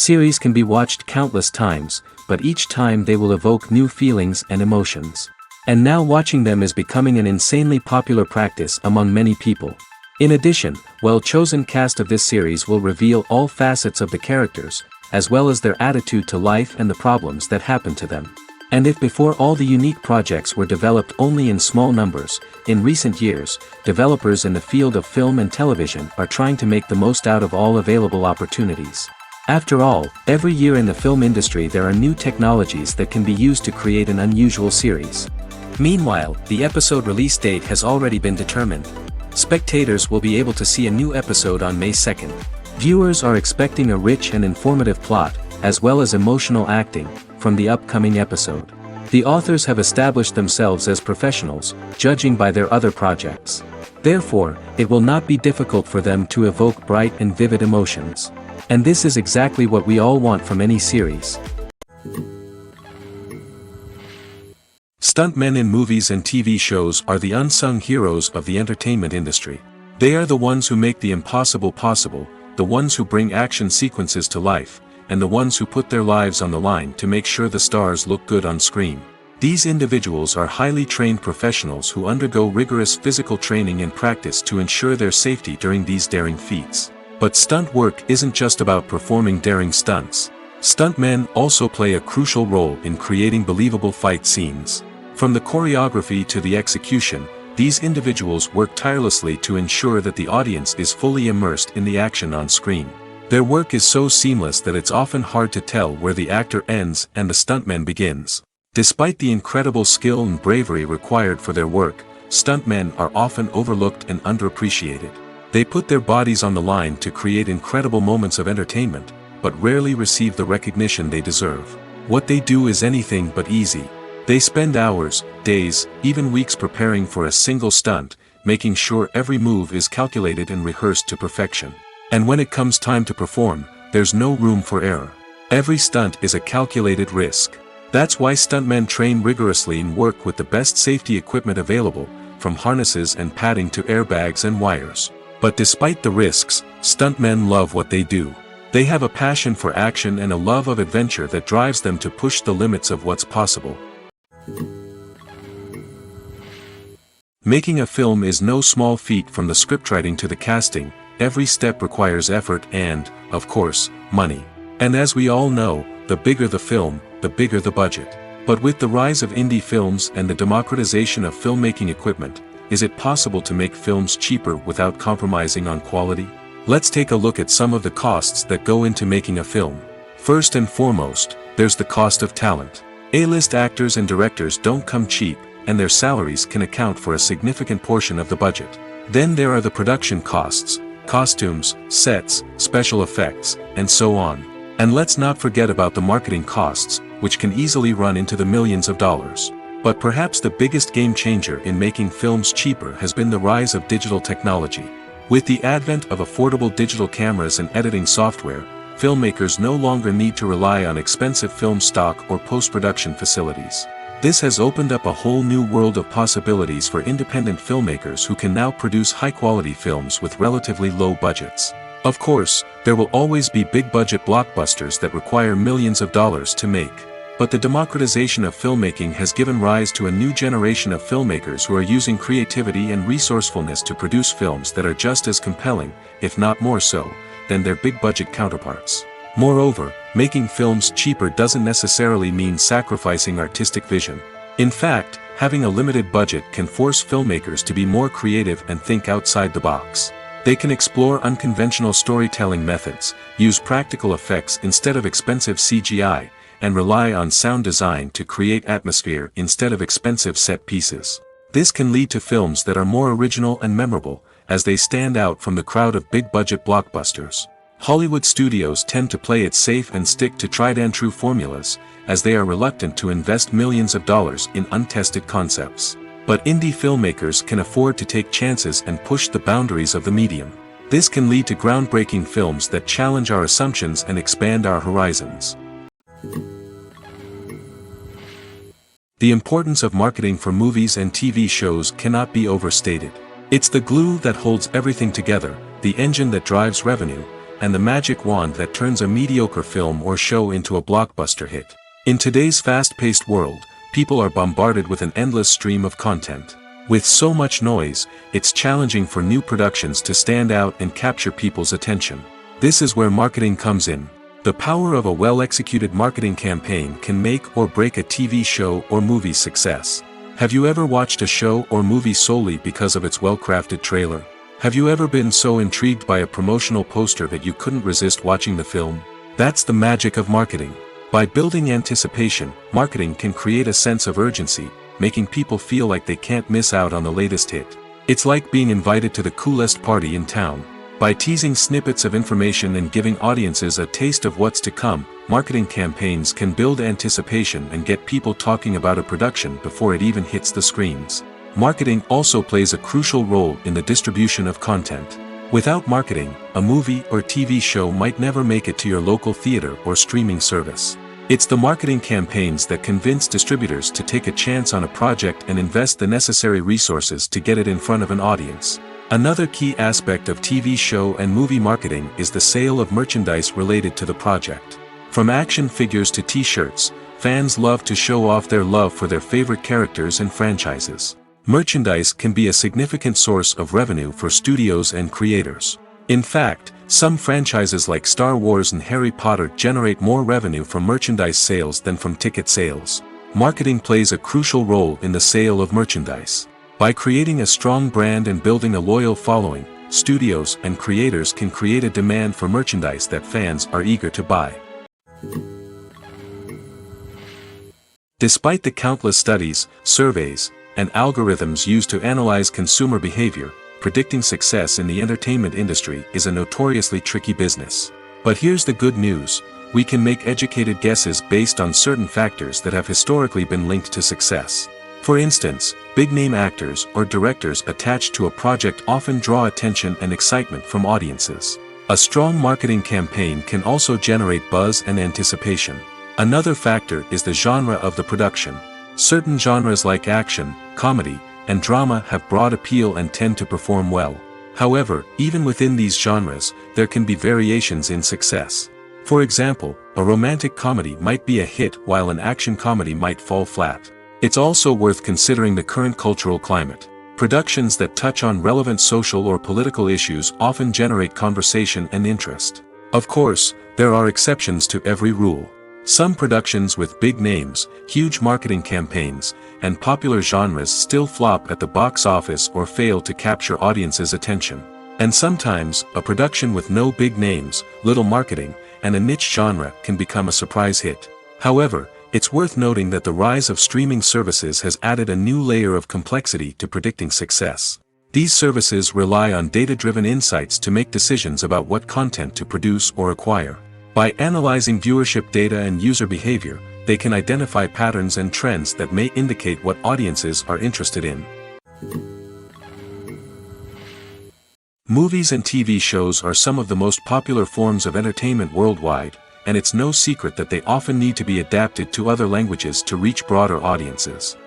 Series can be watched countless times, but each time they will evoke new feelings and emotions. And now watching them is becoming an insanely popular practice among many people. In addition, well-chosen cast of this series will reveal all facets of the characters, as well as their attitude to life and the problems that happen to them. And if before all the unique projects were developed only in small numbers, in recent years, developers in the field of film and television are trying to make the most out of all available opportunities. After all, every year in the film industry there are new technologies that can be used to create an unusual series. Meanwhile, the episode release date has already been determined. Spectators will be able to see a new episode on May 2nd. Viewers are expecting a rich and informative plot, as well as emotional acting, from the upcoming episode. The authors have established themselves as professionals, judging by their other projects. Therefore, it will not be difficult for them to evoke bright and vivid emotions. And this is exactly what we all want from any series. Stuntmen in movies and TV shows are the unsung heroes of the entertainment industry. They are the ones who make the impossible possible, the ones who bring action sequences to life, and the ones who put their lives on the line to make sure the stars look good on screen. These individuals are highly trained professionals who undergo rigorous physical training and practice to ensure their safety during these daring feats. But stunt work isn't just about performing daring stunts. Stuntmen also play a crucial role in creating believable fight scenes. From the choreography to the execution, these individuals work tirelessly to ensure that the audience is fully immersed in the action on screen. Their work is so seamless that it's often hard to tell where the actor ends and the stuntman begins. Despite the incredible skill and bravery required for their work, stuntmen are often overlooked and underappreciated. They put their bodies on the line to create incredible moments of entertainment, but rarely receive the recognition they deserve. What they do is anything but easy. They spend hours, days, even weeks preparing for a single stunt, making sure every move is calculated and rehearsed to perfection. And when it comes time to perform, there's no room for error. Every stunt is a calculated risk. That's why stuntmen train rigorously and work with the best safety equipment available, from harnesses and padding to airbags and wires. But despite the risks, stuntmen love what they do. They have a passion for action and a love of adventure that drives them to push the limits of what's possible. Making a film is no small feat. From the scriptwriting to the casting, every step requires effort and, of course, money. And as we all know, the bigger the film, the bigger the budget. But with the rise of indie films and the democratization of filmmaking equipment, is it possible to make films cheaper without compromising on quality? Let's take a look at some of the costs that go into making a film. First and foremost, there's the cost of talent. A-list actors and directors don't come cheap, and their salaries can account for a significant portion of the budget. Then there are the production costs, costumes, sets, special effects, and so on. And let's not forget about the marketing costs, which can easily run into the millions of dollars. But perhaps the biggest game changer in making films cheaper has been the rise of digital technology. With the advent of affordable digital cameras and editing software, filmmakers no longer need to rely on expensive film stock or post-production facilities. This has opened up a whole new world of possibilities for independent filmmakers who can now produce high-quality films with relatively low budgets. Of course, there will always be big-budget blockbusters that require millions of dollars to make. But the democratization of filmmaking has given rise to a new generation of filmmakers who are using creativity and resourcefulness to produce films that are just as compelling, if not more so, than their big-budget counterparts. Moreover, making films cheaper doesn't necessarily mean sacrificing artistic vision. In fact, having a limited budget can force filmmakers to be more creative and think outside the box. They can explore unconventional storytelling methods, use practical effects instead of expensive CGI, and rely on sound design to create atmosphere instead of expensive set pieces. This can lead to films that are more original and memorable, as they stand out from the crowd of big-budget blockbusters. Hollywood studios tend to play it safe and stick to tried-and-true formulas, as they are reluctant to invest millions of dollars in untested concepts. But indie filmmakers can afford to take chances and push the boundaries of the medium. This can lead to groundbreaking films that challenge our assumptions and expand our horizons. The importance of marketing for movies and TV shows cannot be overstated. It's the glue that holds everything together, the engine that drives revenue, and the magic wand that turns a mediocre film or show into a blockbuster hit. In today's fast-paced world, people are bombarded with an endless stream of content. With so much noise, it's challenging for new productions to stand out and capture people's attention. This is where marketing comes in. The power of a well-executed marketing campaign can make or break a TV show or movie's success. Have you ever watched a show or movie solely because of its well-crafted trailer? Have you ever been so intrigued by a promotional poster that you couldn't resist watching the film? That's the magic of marketing. By building anticipation, marketing can create a sense of urgency, making people feel like they can't miss out on the latest hit. It's like being invited to the coolest party in town. By teasing snippets of information and giving audiences a taste of what's to come, marketing campaigns can build anticipation and get people talking about a production before it even hits the screens. Marketing also plays a crucial role in the distribution of content. Without marketing, a movie or TV show might never make it to your local theater or streaming service. It's the marketing campaigns that convince distributors to take a chance on a project and invest the necessary resources to get it in front of an audience. Another key aspect of TV show and movie marketing is the sale of merchandise related to the project. From action figures to t-shirts, fans love to show off their love for their favorite characters and franchises. Merchandise can be a significant source of revenue for studios and creators. In fact, some franchises like Star Wars and Harry Potter generate more revenue from merchandise sales than from ticket sales. Marketing plays a crucial role in the sale of merchandise. By creating a strong brand and building a loyal following, studios and creators can create a demand for merchandise that fans are eager to buy. Despite the countless studies, surveys, and algorithms used to analyze consumer behavior, predicting success in the entertainment industry is a notoriously tricky business. But here's the good news: we can make educated guesses based on certain factors that have historically been linked to success. For instance, big-name actors or directors attached to a project often draw attention and excitement from audiences. A strong marketing campaign can also generate buzz and anticipation. Another factor is the genre of the production. Certain genres like action, comedy, and drama have broad appeal and tend to perform well. However, even within these genres, there can be variations in success. For example, a romantic comedy might be a hit while an action comedy might fall flat. It's also worth considering the current cultural climate. Productions that touch on relevant social or political issues often generate conversation and interest. Of course, there are exceptions to every rule. Some productions with big names, huge marketing campaigns, and popular genres still flop at the box office or fail to capture audiences' attention. And sometimes, a production with no big names, little marketing, and a niche genre can become a surprise hit. However, it's worth noting that the rise of streaming services has added a new layer of complexity to predicting success. These services rely on data-driven insights to make decisions about what content to produce or acquire. By analyzing viewership data and user behavior, they can identify patterns and trends that may indicate what audiences are interested in. Movies and TV shows are some of the most popular forms of entertainment worldwide, and it's no secret that they often need to be adapted to other languages to reach broader audiences.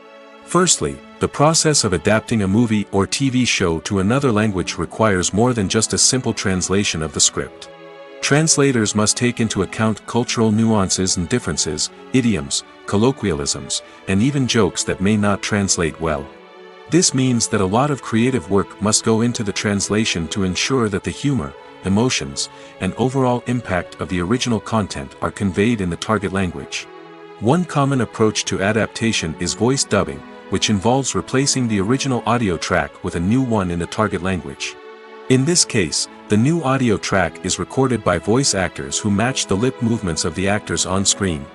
Firstly, the process of adapting a movie or TV show to another language requires more than just a simple translation of the script. Translators must take into account cultural nuances and differences, idioms, colloquialisms, and even jokes that may not translate well. This means that a lot of creative work must go into the translation to ensure that the humor, emotions, and overall impact of the original content are conveyed in the target language. One common approach to adaptation is voice dubbing, which involves replacing the original audio track with a new one in the target language. In this case, the new audio track is recorded by voice actors who match the lip movements of the actors on screen.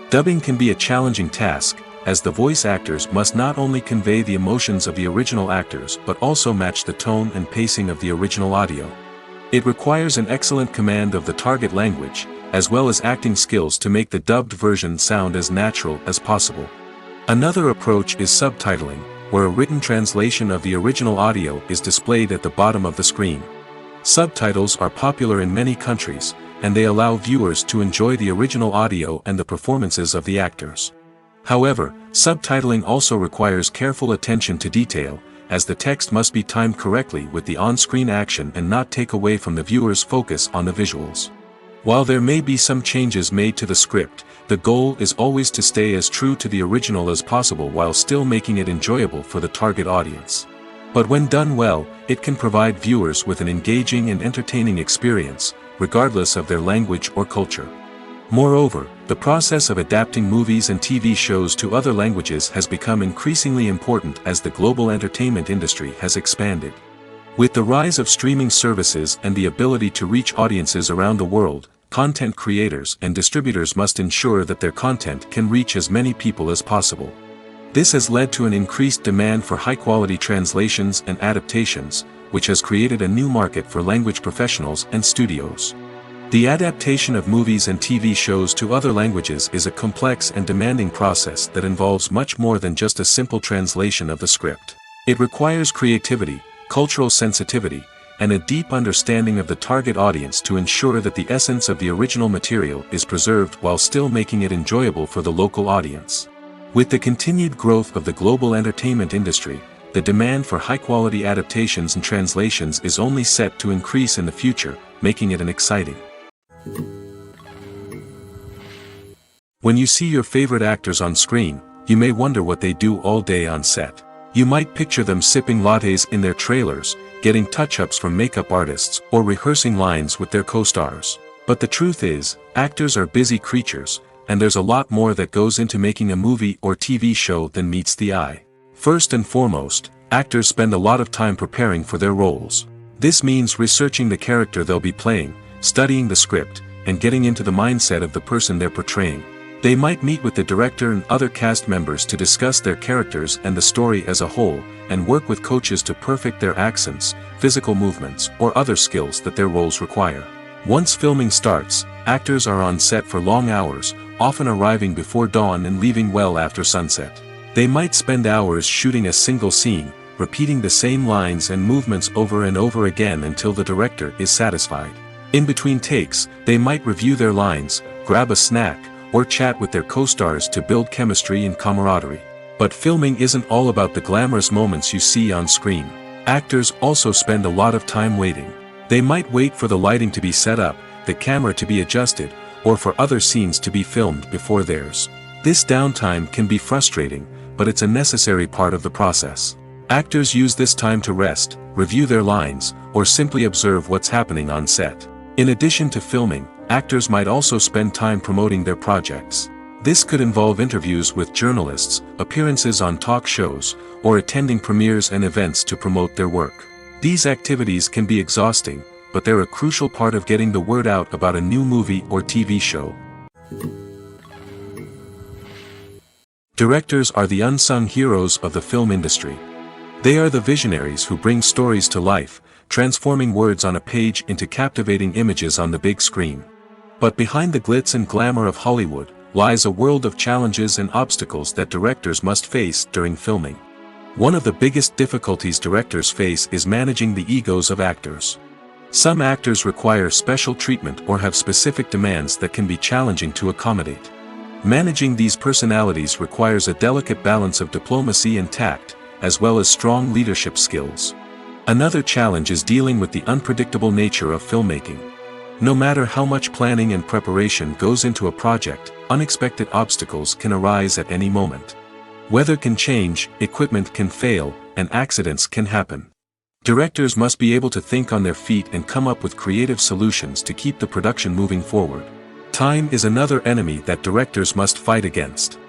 Dubbing can be a challenging task, as the voice actors must not only convey the emotions of the original actors but also match the tone and pacing of the original audio. It requires an excellent command of the target language, as well as acting skills to make the dubbed version sound as natural as possible. Another approach is subtitling, where a written translation of the original audio is displayed at the bottom of the screen. Subtitles are popular in many countries, and they allow viewers to enjoy the original audio and the performances of the actors. However, subtitling also requires careful attention to detail, as the text must be timed correctly with the on-screen action and not take away from the viewer's focus on the visuals. While there may be some changes made to the script, the goal is always to stay as true to the original as possible while still making it enjoyable for the target audience. But when done well, it can provide viewers with an engaging and entertaining experience, regardless of their language or culture. Moreover, the process of adapting movies and TV shows to other languages has become increasingly important as the global entertainment industry has expanded. With the rise of streaming services and the ability to reach audiences around the world, content creators and distributors must ensure that their content can reach as many people as possible. This has led to an increased demand for high-quality translations and adaptations, which has created a new market for language professionals and studios. The adaptation of movies and TV shows to other languages is a complex and demanding process that involves much more than just a simple translation of the script. It requires creativity, cultural sensitivity, and a deep understanding of the target audience to ensure that the essence of the original material is preserved while still making it enjoyable for the local audience. With the continued growth of the global entertainment industry, the demand for high-quality adaptations and translations is only set to increase in the future, making it an exciting. When you see your favorite actors on screen, you may wonder what they do all day on set. You might picture them sipping lattes in their trailers, getting touch-ups from makeup artists, or rehearsing lines with their co-stars. But the truth is, actors are busy creatures, and there's a lot more that goes into making a movie or TV show than meets the eye. First and foremost, actors spend a lot of time preparing for their roles. This means researching the character they'll be playing, studying the script, and getting into the mindset of the person they're portraying. They might meet with the director and other cast members to discuss their characters and the story as a whole, and work with coaches to perfect their accents, physical movements, or other skills that their roles require. Once filming starts, actors are on set for long hours, often arriving before dawn and leaving well after sunset. They might spend hours shooting a single scene, repeating the same lines and movements over and over again until the director is satisfied. In between takes, they might review their lines, grab a snack, or chat with their co-stars to build chemistry and camaraderie. But filming isn't all about the glamorous moments you see on screen. Actors also spend a lot of time waiting. They might wait for the lighting to be set up, the camera to be adjusted, or for other scenes to be filmed before theirs. This downtime can be frustrating, but it's a necessary part of the process. Actors use this time to rest, review their lines, or simply observe what's happening on set. In addition to filming, actors might also spend time promoting their projects. This could involve interviews with journalists, appearances on talk shows, or attending premieres and events to promote their work. These activities can be exhausting, but they're a crucial part of getting the word out about a new movie or TV show. Directors are the unsung heroes of the film industry. They are the visionaries who bring stories to life, transforming words on a page into captivating images on the big screen. But behind the glitz and glamour of Hollywood, lies a world of challenges and obstacles that directors must face during filming. One of the biggest difficulties directors face is managing the egos of actors. Some actors require special treatment or have specific demands that can be challenging to accommodate. Managing these personalities requires a delicate balance of diplomacy and tact, as well as strong leadership skills. Another challenge is dealing with the unpredictable nature of filmmaking. No matter how much planning and preparation goes into a project, unexpected obstacles can arise at any moment. Weather can change, equipment can fail, and accidents can happen. Directors must be able to think on their feet and come up with creative solutions to keep the production moving forward. Time is another enemy that directors must fight against.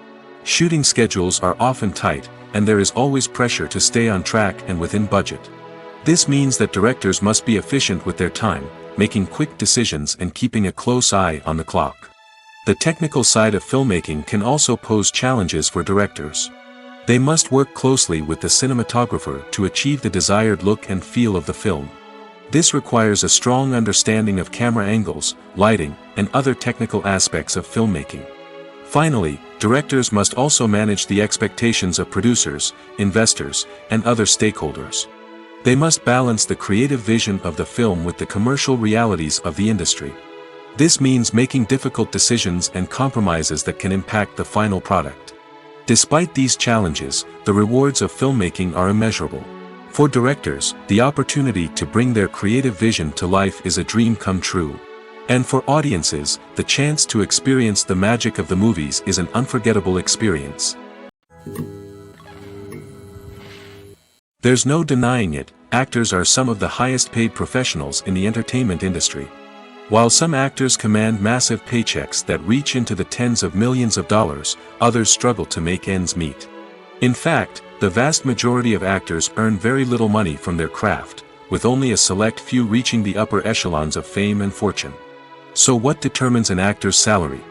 Shooting schedules are often tight, and there is always pressure to stay on track and within budget. This means that directors must be efficient with their time, making quick decisions and keeping a close eye on the clock. The technical side of filmmaking can also pose challenges for directors. They must work closely with the cinematographer to achieve the desired look and feel of the film. This requires a strong understanding of camera angles, lighting, and other technical aspects of filmmaking. Finally, directors must also manage the expectations of producers, investors, and other stakeholders. They must balance the creative vision of the film with the commercial realities of the industry. This means making difficult decisions and compromises that can impact the final product. Despite these challenges, the rewards of filmmaking are immeasurable. For directors, the opportunity to bring their creative vision to life is a dream come true. And for audiences, the chance to experience the magic of the movies is an unforgettable experience. There's no denying it, actors are some of the highest paid professionals in the entertainment industry. While some actors command massive paychecks that reach into the tens of millions of dollars, others struggle to make ends meet. In fact, the vast majority of actors earn very little money from their craft, with only a select few reaching the upper echelons of fame and fortune. So what determines an actor's salary?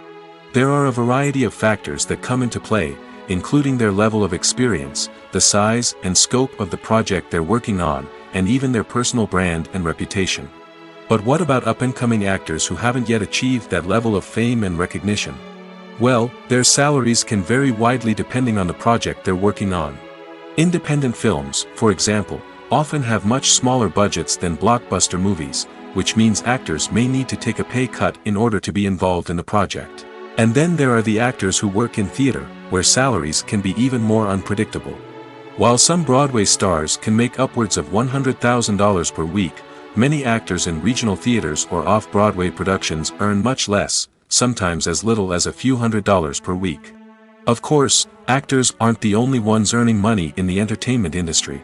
There are a variety of factors that come into play, including their level of experience, the size and scope of the project they're working on, and even their personal brand and reputation. But what about up-and-coming actors who haven't yet achieved that level of fame and recognition? Well, their salaries can vary widely depending on the project they're working on. Independent films, for example, often have much smaller budgets than blockbuster movies, which means actors may need to take a pay cut in order to be involved in the project. And then there are the actors who work in theater, where salaries can be even more unpredictable. While some Broadway stars can make upwards of $100,000 per week, many actors in regional theaters or off-Broadway productions earn much less, sometimes as little as a few $100s per week. Of course, actors aren't the only ones earning money in the entertainment industry.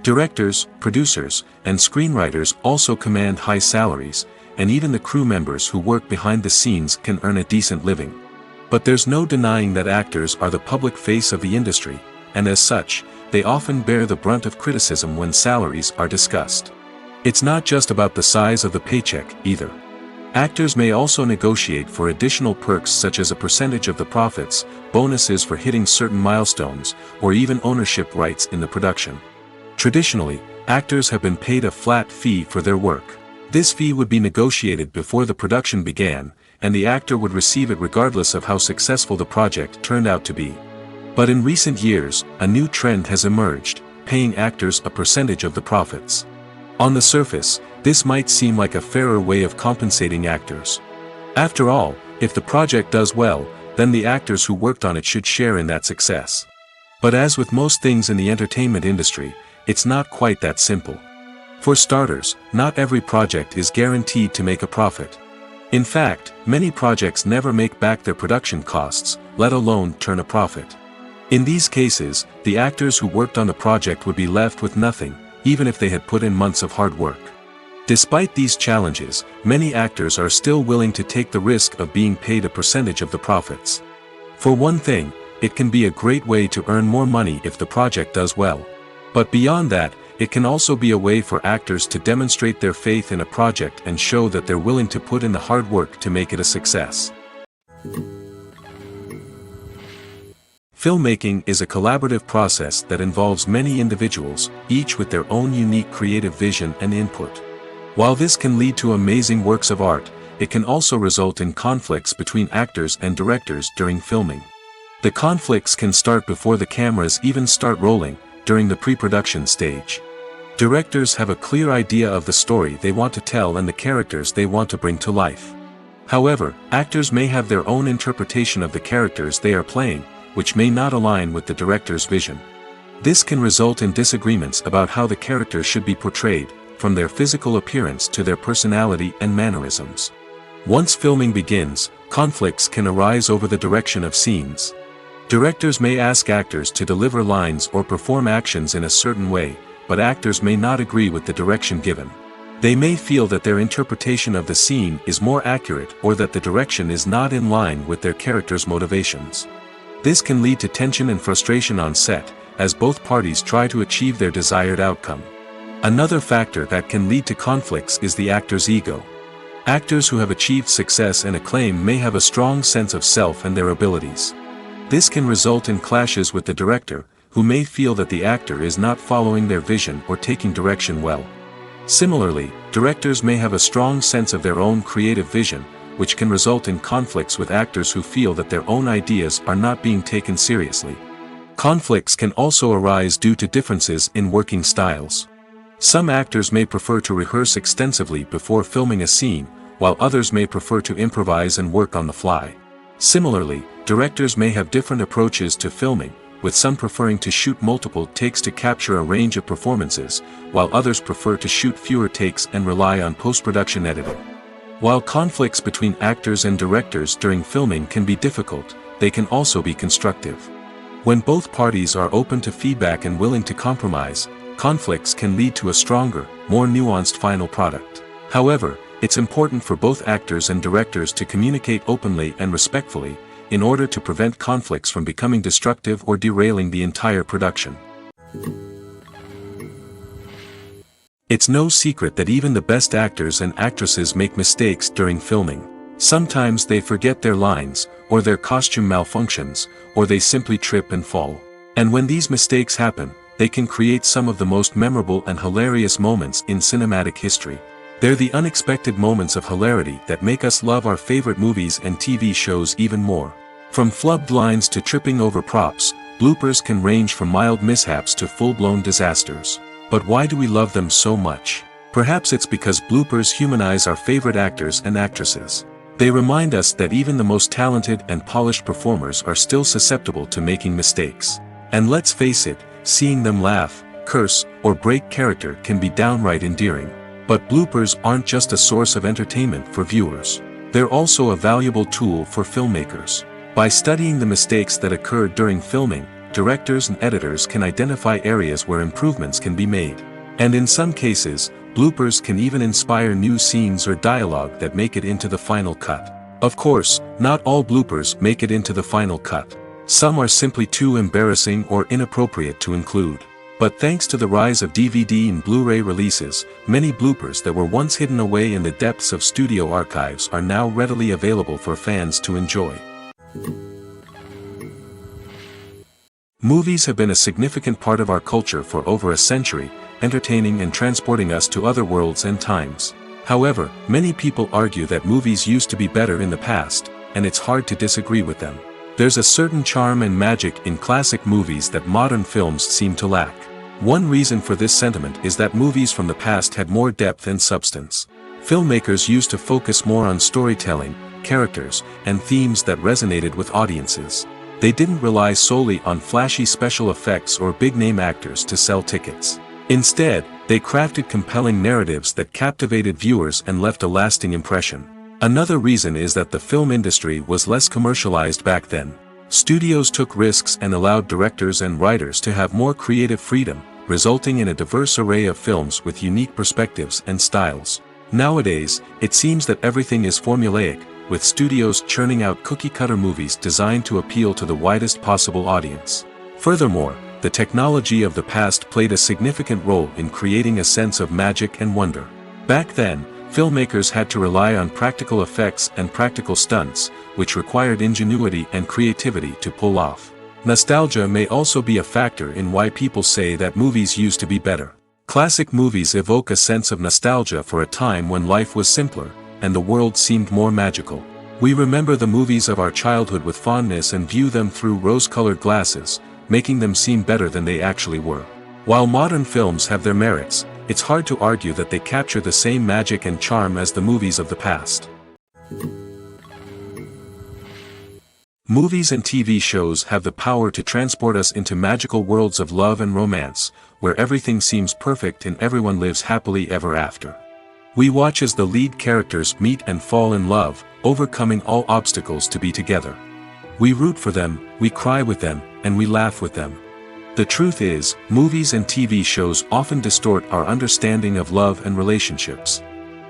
Directors, producers, and screenwriters also command high salaries, and even the crew members who work behind the scenes can earn a decent living. But there's no denying that actors are the public face of the industry, and as such, they often bear the brunt of criticism when salaries are discussed. It's not just about the size of the paycheck, either. Actors may also negotiate for additional perks such as a percentage of the profits, bonuses for hitting certain milestones, or even ownership rights in the production. Traditionally, actors have been paid a flat fee for their work. This fee would be negotiated before the production began, and the actor would receive it regardless of how successful the project turned out to be. But in recent years, a new trend has emerged, paying actors a percentage of the profits. On the surface, this might seem like a fairer way of compensating actors. After all, if the project does well, then the actors who worked on it should share in that success. But as with most things in the entertainment industry, it's not quite that simple. For starters, not every project is guaranteed to make a profit. In fact, many projects never make back their production costs, let alone turn a profit. In these cases, the actors who worked on the project would be left with nothing, even if they had put in months of hard work. Despite these challenges, many actors are still willing to take the risk of being paid a percentage of the profits. For one thing, it can be a great way to earn more money if the project does well. But beyond that, it can also be a way for actors to demonstrate their faith in a project and show that they're willing to put in the hard work to make it a success. Filmmaking is a collaborative process that involves many individuals, each with their own unique creative vision and input. While this can lead to amazing works of art, it can also result in conflicts between actors and directors during filming. The conflicts can start before the cameras even start rolling, during the pre-production stage. Directors have a clear idea of the story they want to tell and the characters they want to bring to life. However, actors may have their own interpretation of the characters they are playing, which may not align with the director's vision. This can result in disagreements about how the characters should be portrayed, from their physical appearance to their personality and mannerisms. Once filming begins, conflicts can arise over the direction of scenes. Directors may ask actors to deliver lines or perform actions in a certain way, but actors may not agree with the direction given. They may feel that their interpretation of the scene is more accurate or that the direction is not in line with their character's motivations. This can lead to tension and frustration on set, as both parties try to achieve their desired outcome. Another factor that can lead to conflicts is the actor's ego. Actors who have achieved success and acclaim may have a strong sense of self and their abilities. This can result in clashes with the director, who may feel that the actor is not following their vision or taking direction well. Similarly, directors may have a strong sense of their own creative vision, which can result in conflicts with actors who feel that their own ideas are not being taken seriously. Conflicts can also arise due to differences in working styles. Some actors may prefer to rehearse extensively before filming a scene, while others may prefer to improvise and work on the fly. Similarly, directors may have different approaches to filming, with some preferring to shoot multiple takes to capture a range of performances, while others prefer to shoot fewer takes and rely on post-production editing. While conflicts between actors and directors during filming can be difficult, they can also be constructive. When both parties are open to feedback and willing to compromise, conflicts can lead to a stronger, more nuanced final product. However, it's important for both actors and directors to communicate openly and respectfully, in order to prevent conflicts from becoming destructive or derailing the entire production. It's no secret that even the best actors and actresses make mistakes during filming. Sometimes they forget their lines, or their costume malfunctions, or they simply trip and fall. And when these mistakes happen, they can create some of the most memorable and hilarious moments in cinematic history. They're the unexpected moments of hilarity that make us love our favorite movies and TV shows even more. From flubbed lines to tripping over props, bloopers can range from mild mishaps to full-blown disasters. But why do we love them so much? Perhaps it's because bloopers humanize our favorite actors and actresses. They remind us that even the most talented and polished performers are still susceptible to making mistakes. And let's face it, seeing them laugh, curse, or break character can be downright endearing. But bloopers aren't just a source of entertainment for viewers. They're also a valuable tool for filmmakers. By studying the mistakes that occur during filming, directors and editors can identify areas where improvements can be made. And in some cases, bloopers can even inspire new scenes or dialogue that make it into the final cut. Of course, not all bloopers make it into the final cut. Some are simply too embarrassing or inappropriate to include. But thanks to the rise of DVD and Blu-ray releases, many bloopers that were once hidden away in the depths of studio archives are now readily available for fans to enjoy. Movies have been a significant part of our culture for over a century, entertaining and transporting us to other worlds and times. However, many people argue that movies used to be better in the past, and it's hard to disagree with them. There's a certain charm and magic in classic movies that modern films seem to lack. One reason for this sentiment is that movies from the past had more depth and substance. Filmmakers used to focus more on storytelling, characters, and themes that resonated with audiences. They didn't rely solely on flashy special effects or big-name actors to sell tickets. Instead, they crafted compelling narratives that captivated viewers and left a lasting impression. Another reason is that the film industry was less commercialized back then. Studios took risks and allowed directors and writers to have more creative freedom, resulting in a diverse array of films with unique perspectives and styles. Nowadays, it seems that everything is formulaic, with studios churning out cookie-cutter movies designed to appeal to the widest possible audience. Furthermore, the technology of the past played a significant role in creating a sense of magic and wonder. Back then, filmmakers had to rely on practical effects and practical stunts, which required ingenuity and creativity to pull off. Nostalgia may also be a factor in why people say that movies used to be better. Classic movies evoke a sense of nostalgia for a time when life was simpler, and the world seemed more magical. We remember the movies of our childhood with fondness and view them through rose-colored glasses, making them seem better than they actually were. While modern films have their merits, it's hard to argue that they capture the same magic and charm as the movies of the past. Movies and TV shows have the power to transport us into magical worlds of love and romance, where everything seems perfect and everyone lives happily ever after. We watch as the lead characters meet and fall in love, overcoming all obstacles to be together. We root for them, we cry with them, and we laugh with them. The truth is, movies and TV shows often distort our understanding of love and relationships.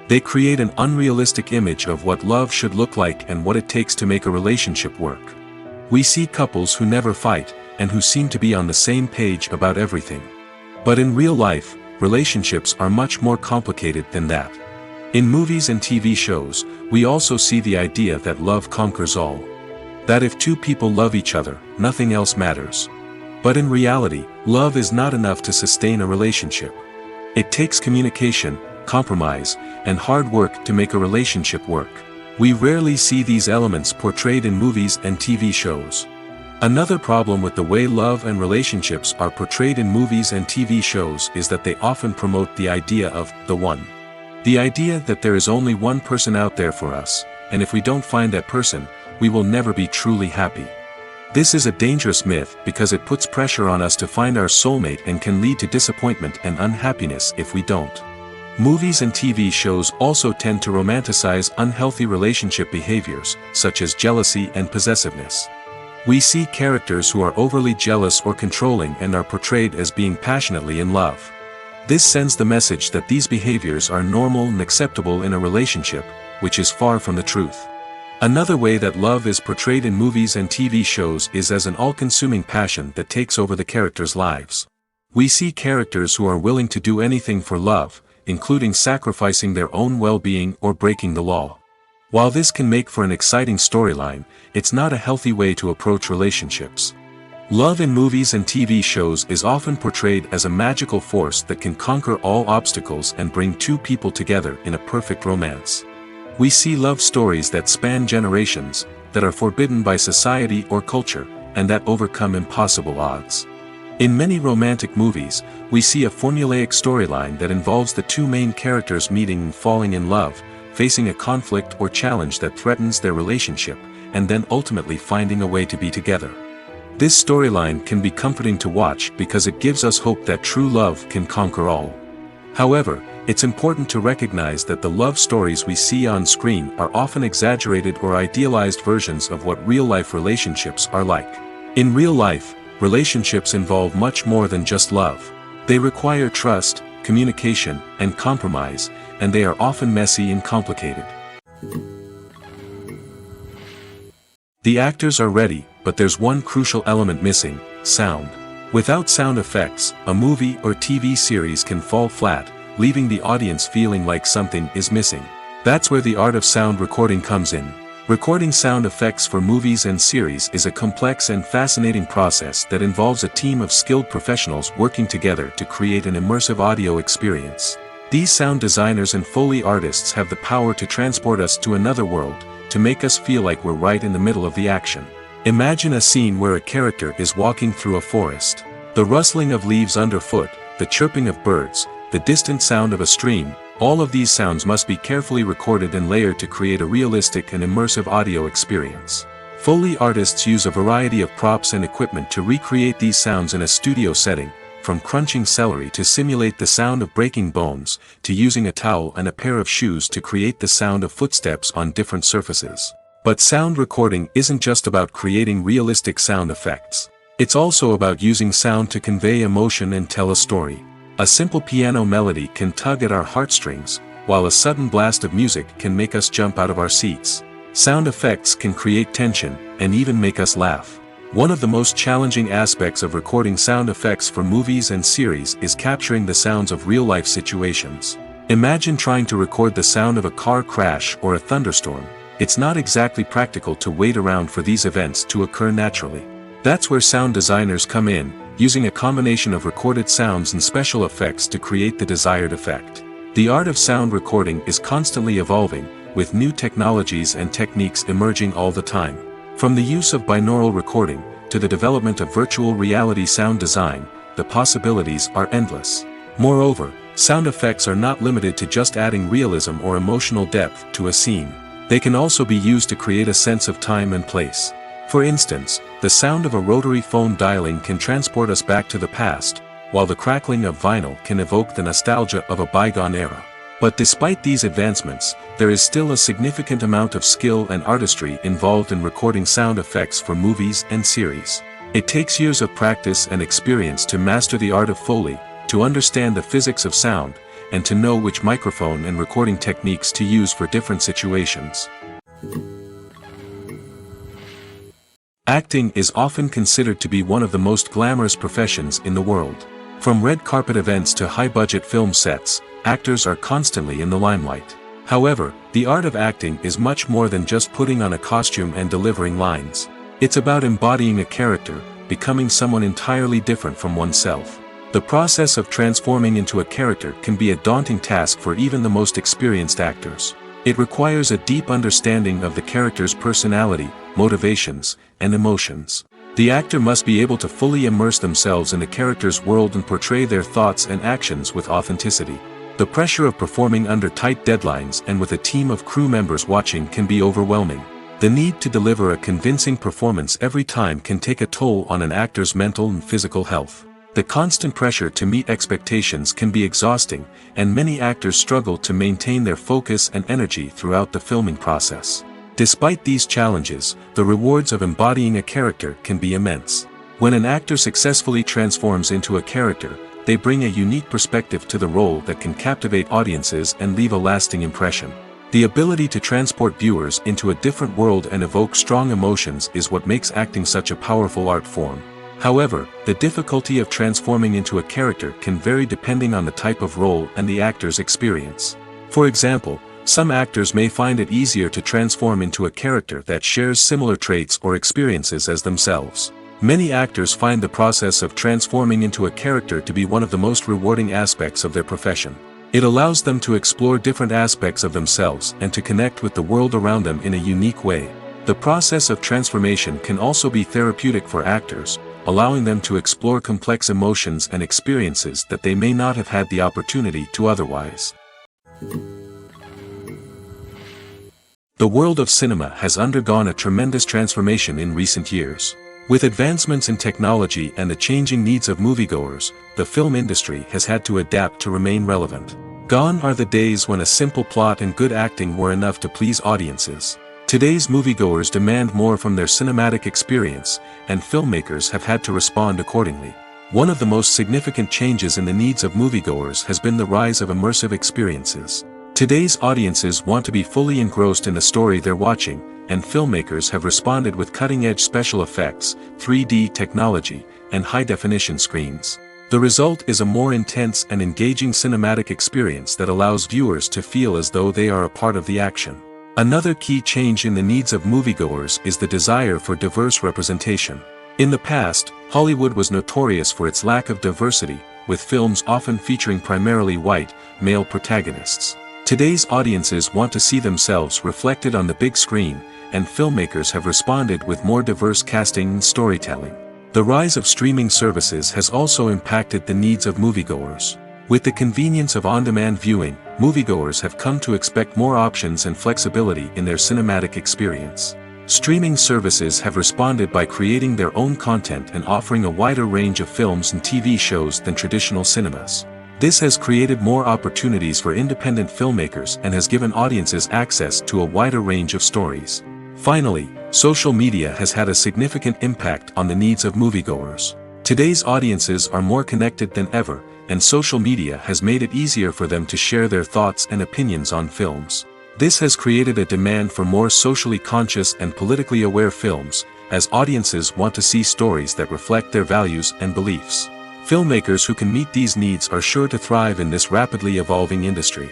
They create an unrealistic image of what love should look like and what it takes to make a relationship work. We see couples who never fight, and who seem to be on the same page about everything. But in real life, relationships are much more complicated than that. In movies and TV shows, we also see the idea that love conquers all. That if two people love each other, nothing else matters. But in reality, love is not enough to sustain a relationship. It takes communication, compromise, and hard work to make a relationship work. We rarely see these elements portrayed in movies and TV shows. Another problem with the way love and relationships are portrayed in movies and TV shows is that they often promote the idea of the one. The idea that there is only one person out there for us, and if we don't find that person, we will never be truly happy. This is a dangerous myth because it puts pressure on us to find our soulmate and can lead to disappointment and unhappiness if we don't. Movies and TV shows also tend to romanticize unhealthy relationship behaviors, such as jealousy and possessiveness. We see characters who are overly jealous or controlling and are portrayed as being passionately in love. This sends the message that these behaviors are normal and acceptable in a relationship, which is far from the truth. Another way that love is portrayed in movies and TV shows is as an all-consuming passion that takes over the characters' lives. We see characters who are willing to do anything for love, including sacrificing their own well-being or breaking the law. While this can make for an exciting storyline, it's not a healthy way to approach relationships. Love in movies and TV shows is often portrayed as a magical force that can conquer all obstacles and bring two people together in a perfect romance. We see love stories that span generations, that are forbidden by society or culture, and that overcome impossible odds. In many romantic movies, we see a formulaic storyline that involves the two main characters meeting and falling in love, facing a conflict or challenge that threatens their relationship, and then ultimately finding a way to be together. This storyline can be comforting to watch because it gives us hope that true love can conquer all. However, it's important to recognize that the love stories we see on screen are often exaggerated or idealized versions of what real-life relationships are like. In real life, relationships involve much more than just love. They require trust, communication, and compromise, and they are often messy and complicated. The actors are ready, but there's one crucial element missing: sound. Without sound effects, a movie or TV series can fall flat, leaving the audience feeling like something is missing. That's where the art of sound recording comes in. Recording sound effects for movies and series is a complex and fascinating process that involves a team of skilled professionals working together to create an immersive audio experience. These sound designers and Foley artists have the power to transport us to another world, to make us feel like we're right in the middle of the action. Imagine a scene where a character is walking through a forest. The rustling of leaves underfoot, the chirping of birds, the distant sound of a stream, all of these sounds must be carefully recorded and layered to create a realistic and immersive audio experience. Foley artists use a variety of props and equipment to recreate these sounds in a studio setting, from crunching celery to simulate the sound of breaking bones, to using a towel and a pair of shoes to create the sound of footsteps on different surfaces. But sound recording isn't just about creating realistic sound effects. It's also about using sound to convey emotion and tell a story. A simple piano melody can tug at our heartstrings, while a sudden blast of music can make us jump out of our seats. Sound effects can create tension, and even make us laugh. One of the most challenging aspects of recording sound effects for movies and series is capturing the sounds of real-life situations. Imagine trying to record the sound of a car crash or a thunderstorm. It's not exactly practical to wait around for these events to occur naturally. That's where sound designers come in, using a combination of recorded sounds and special effects to create the desired effect. The art of sound recording is constantly evolving, with new technologies and techniques emerging all the time. From the use of binaural recording, to the development of virtual reality sound design, the possibilities are endless. Moreover, sound effects are not limited to just adding realism or emotional depth to a scene. They can also be used to create a sense of time and place. For instance, the sound of a rotary phone dialing can transport us back to the past, while the crackling of vinyl can evoke the nostalgia of a bygone era. But despite these advancements, there is still a significant amount of skill and artistry involved in recording sound effects for movies and series. It takes years of practice and experience to master the art of Foley, to understand the physics of sound, and to know which microphone and recording techniques to use for different situations. Acting is often considered to be one of the most glamorous professions in the world. From red carpet events to high-budget film sets, actors are constantly in the limelight. However, the art of acting is much more than just putting on a costume and delivering lines. It's about embodying a character, becoming someone entirely different from oneself. The process of transforming into a character can be a daunting task for even the most experienced actors. It requires a deep understanding of the character's personality, motivations, and emotions. The actor must be able to fully immerse themselves in the character's world and portray their thoughts and actions with authenticity. The pressure of performing under tight deadlines and with a team of crew members watching can be overwhelming. The need to deliver a convincing performance every time can take a toll on an actor's mental and physical health. The constant pressure to meet expectations can be exhausting, and many actors struggle to maintain their focus and energy throughout the filming process. Despite these challenges, the rewards of embodying a character can be immense. When an actor successfully transforms into a character, they bring a unique perspective to the role that can captivate audiences and leave a lasting impression. The ability to transport viewers into a different world and evoke strong emotions is what makes acting such a powerful art form. However, the difficulty of transforming into a character can vary depending on the type of role and the actor's experience. For example, some actors may find it easier to transform into a character that shares similar traits or experiences as themselves. Many actors find the process of transforming into a character to be one of the most rewarding aspects of their profession. It allows them to explore different aspects of themselves and to connect with the world around them in a unique way. The process of transformation can also be therapeutic for actors, allowing them to explore complex emotions and experiences that they may not have had the opportunity to otherwise. The world of cinema has undergone a tremendous transformation in recent years. With advancements in technology and the changing needs of moviegoers, the film industry has had to adapt to remain relevant. Gone are the days when a simple plot and good acting were enough to please audiences. Today's moviegoers demand more from their cinematic experience, and filmmakers have had to respond accordingly. One of the most significant changes in the needs of moviegoers has been the rise of immersive experiences. Today's audiences want to be fully engrossed in the story they're watching, and filmmakers have responded with cutting-edge special effects, 3D technology, and high-definition screens. The result is a more intense and engaging cinematic experience that allows viewers to feel as though they are a part of the action. Another key change in the needs of moviegoers is the desire for diverse representation. In the past, Hollywood was notorious for its lack of diversity, with films often featuring primarily white, male protagonists. Today's audiences want to see themselves reflected on the big screen, and filmmakers have responded with more diverse casting and storytelling. The rise of streaming services has also impacted the needs of moviegoers. With the convenience of on-demand viewing, moviegoers have come to expect more options and flexibility in their cinematic experience. Streaming services have responded by creating their own content and offering a wider range of films and TV shows than traditional cinemas. This has created more opportunities for independent filmmakers and has given audiences access to a wider range of stories. Finally, social media has had a significant impact on the needs of moviegoers. Today's audiences are more connected than ever, and social media has made it easier for them to share their thoughts and opinions on films. This has created a demand for more socially conscious and politically aware films, as audiences want to see stories that reflect their values and beliefs. Filmmakers who can meet these needs are sure to thrive in this rapidly evolving industry.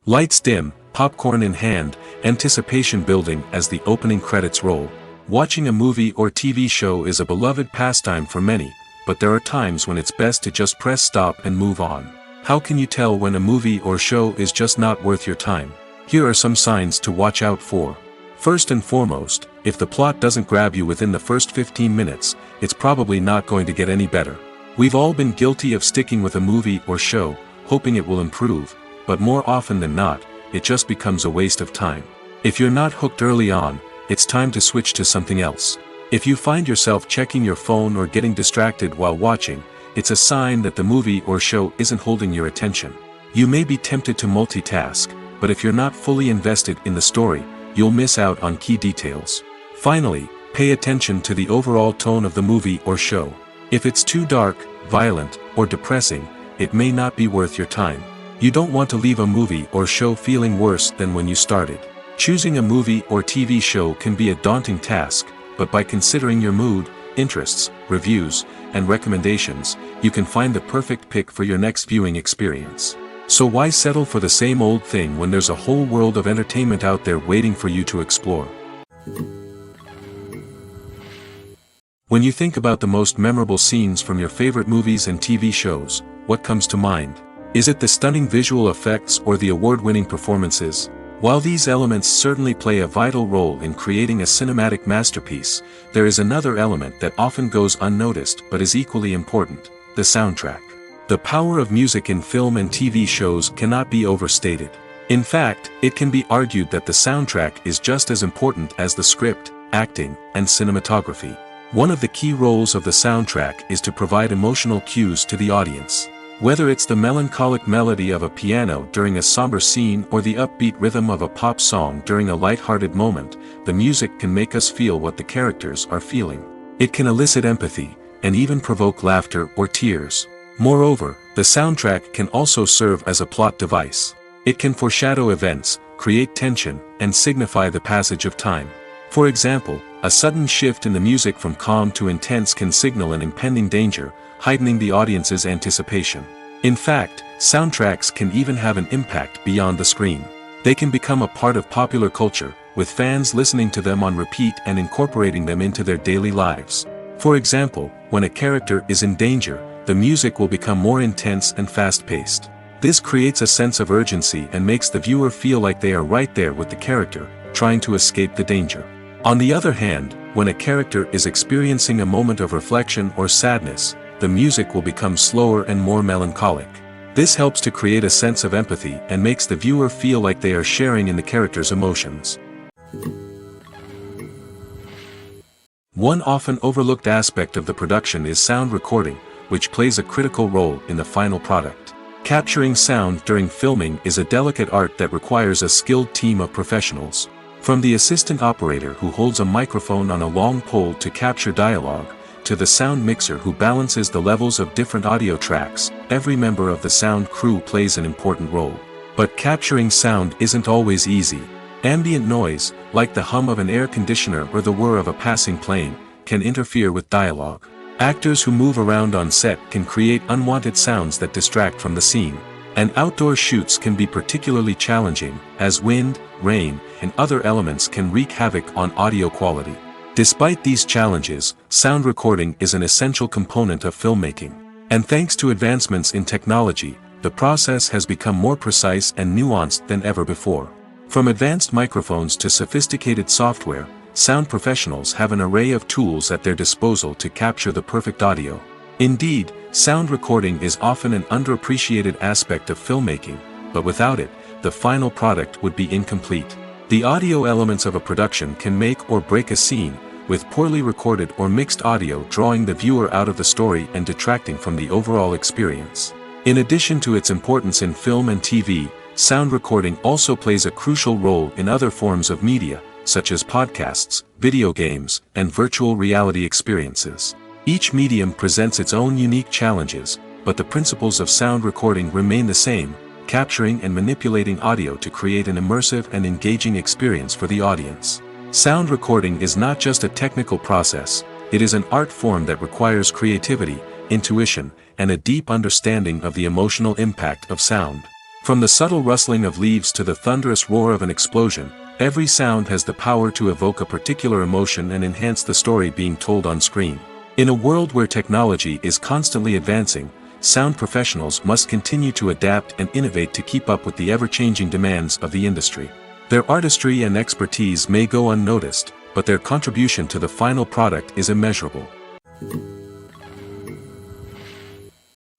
Lights dim, popcorn in hand, anticipation building as the opening credits roll. Watching a movie or TV show is a beloved pastime for many, but there are times when it's best to just press stop and move on. How can you tell when a movie or show is just not worth your time? Here are some signs to watch out for. First and foremost, if the plot doesn't grab you within the first 15 minutes, it's probably not going to get any better. We've all been guilty of sticking with a movie or show, hoping it will improve, but more often than not, it just becomes a waste of time. If you're not hooked early on, it's time to switch to something else. If you find yourself checking your phone or getting distracted while watching, it's a sign that the movie or show isn't holding your attention. You may be tempted to multitask, but if you're not fully invested in the story, you'll miss out on key details. Finally, pay attention to the overall tone of the movie or show. If it's too dark, violent, or depressing, it may not be worth your time. You don't want to leave a movie or show feeling worse than when you started. Choosing a movie or TV show can be a daunting task, but by considering your mood, interests, reviews, and recommendations, you can find the perfect pick for your next viewing experience. So why settle for the same old thing when there's a whole world of entertainment out there waiting for you to explore? When you think about the most memorable scenes from your favorite movies and TV shows, what comes to mind? Is it the stunning visual effects or the award-winning performances? While these elements certainly play a vital role in creating a cinematic masterpiece, there is another element that often goes unnoticed but is equally important: the soundtrack. The power of music in film and TV shows cannot be overstated. In fact, it can be argued that the soundtrack is just as important as the script, acting, and cinematography. One of the key roles of the soundtrack is to provide emotional cues to the audience. Whether it's the melancholic melody of a piano during a somber scene or the upbeat rhythm of a pop song during a light-hearted moment, the music can make us feel what the characters are feeling. It can elicit empathy, and even provoke laughter or tears. Moreover, the soundtrack can also serve as a plot device. It can foreshadow events, create tension, and signify the passage of time. For example, a sudden shift in the music from calm to intense can signal an impending danger, heightening the audience's anticipation. In fact, soundtracks can even have an impact beyond the screen. They can become a part of popular culture, with fans listening to them on repeat and incorporating them into their daily lives. For example, when a character is in danger, the music will become more intense and fast-paced. This creates a sense of urgency and makes the viewer feel like they are right there with the character, trying to escape the danger. On the other hand, when a character is experiencing a moment of reflection or sadness, the music will become slower and more melancholic. This helps to create a sense of empathy and makes the viewer feel like they are sharing in the character's emotions. One often overlooked aspect of the production is sound recording, which plays a critical role in the final product. Capturing sound during filming is a delicate art that requires a skilled team of professionals. From the assistant operator who holds a microphone on a long pole to capture dialogue, to the sound mixer who balances the levels of different audio tracks, every member of the sound crew plays an important role. But capturing sound isn't always easy. Ambient noise, like the hum of an air conditioner or the whir of a passing plane, can interfere with dialogue. Actors who move around on set can create unwanted sounds that distract from the scene. And outdoor shoots can be particularly challenging, as wind, rain, and other elements can wreak havoc on audio quality. Despite these challenges, sound recording is an essential component of filmmaking. And thanks to advancements in technology, the process has become more precise and nuanced than ever before. From advanced microphones to sophisticated software, sound professionals have an array of tools at their disposal to capture the perfect audio. Indeed, sound recording is often an underappreciated aspect of filmmaking, but without it, the final product would be incomplete. The audio elements of a production can make or break a scene, with poorly recorded or mixed audio drawing the viewer out of the story and detracting from the overall experience. In addition to its importance in film and TV, sound recording also plays a crucial role in other forms of media, such as podcasts, video games, and virtual reality experiences. Each medium presents its own unique challenges, but the principles of sound recording remain the same, capturing and manipulating audio to create an immersive and engaging experience for the audience. Sound recording is not just a technical process, it is an art form that requires creativity, intuition, and a deep understanding of the emotional impact of sound. From the subtle rustling of leaves to the thunderous roar of an explosion, every sound has the power to evoke a particular emotion and enhance the story being told on screen. In a world where technology is constantly advancing, sound professionals must continue to adapt and innovate to keep up with the ever-changing demands of the industry. Their artistry and expertise may go unnoticed, but their contribution to the final product is immeasurable.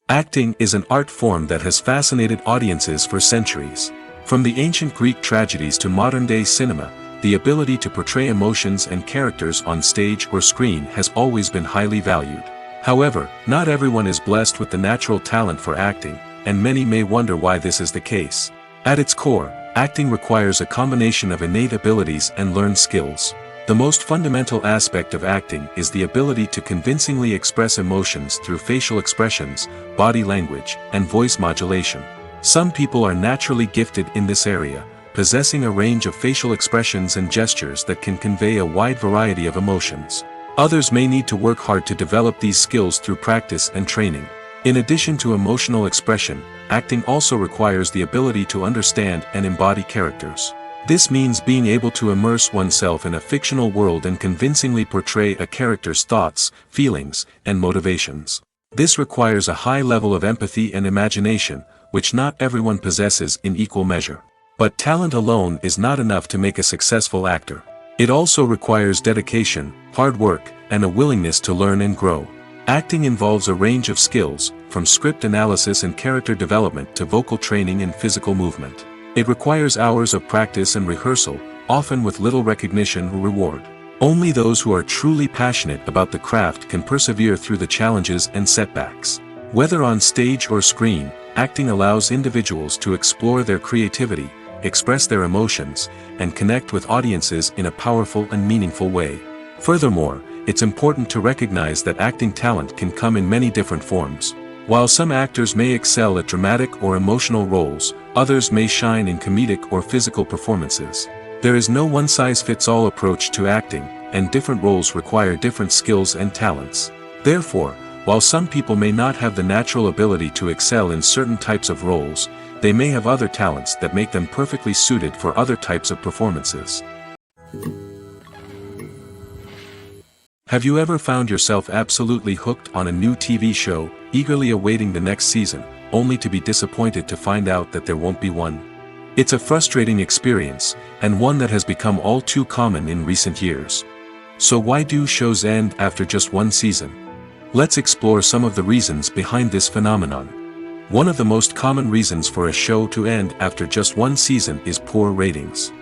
Acting is an art form that has fascinated audiences for centuries. From the ancient Greek tragedies to modern-day cinema, the ability to portray emotions and characters on stage or screen has always been highly valued. However, not everyone is blessed with the natural talent for acting, and many may wonder why this is the case. At its core, acting requires a combination of innate abilities and learned skills. The most fundamental aspect of acting is the ability to convincingly express emotions through facial expressions, body language, and voice modulation. Some people are naturally gifted in this area, possessing a range of facial expressions and gestures that can convey a wide variety of emotions. Others may need to work hard to develop these skills through practice and training. In addition to emotional expression, acting also requires the ability to understand and embody characters. This means being able to immerse oneself in a fictional world and convincingly portray a character's thoughts, feelings, and motivations. This requires a high level of empathy and imagination, which not everyone possesses in equal measure. But talent alone is not enough to make a successful actor. It also requires dedication, hard work, and a willingness to learn and grow. Acting involves a range of skills, from script analysis and character development to vocal training and physical movement. It requires hours of practice and rehearsal, often with little recognition or reward. Only those who are truly passionate about the craft can persevere through the challenges and setbacks. Whether on stage or screen, acting allows individuals to explore their creativity, express their emotions, and connect with audiences in a powerful and meaningful way. Furthermore, it's important to recognize that acting talent can come in many different forms. While some actors may excel at dramatic or emotional roles, others may shine in comedic or physical performances. There is no one-size-fits-all approach to acting, and different roles require different skills and talents. Therefore, while some people may not have the natural ability to excel in certain types of roles, they may have other talents that make them perfectly suited for other types of performances. Have you ever found yourself absolutely hooked on a new TV show, eagerly awaiting the next season, only to be disappointed to find out that there won't be one? It's a frustrating experience, and one that has become all too common in recent years. So why do shows end after just one season? Let's explore some of the reasons behind this phenomenon. One of the most common reasons for a show to end after just one season is poor ratings.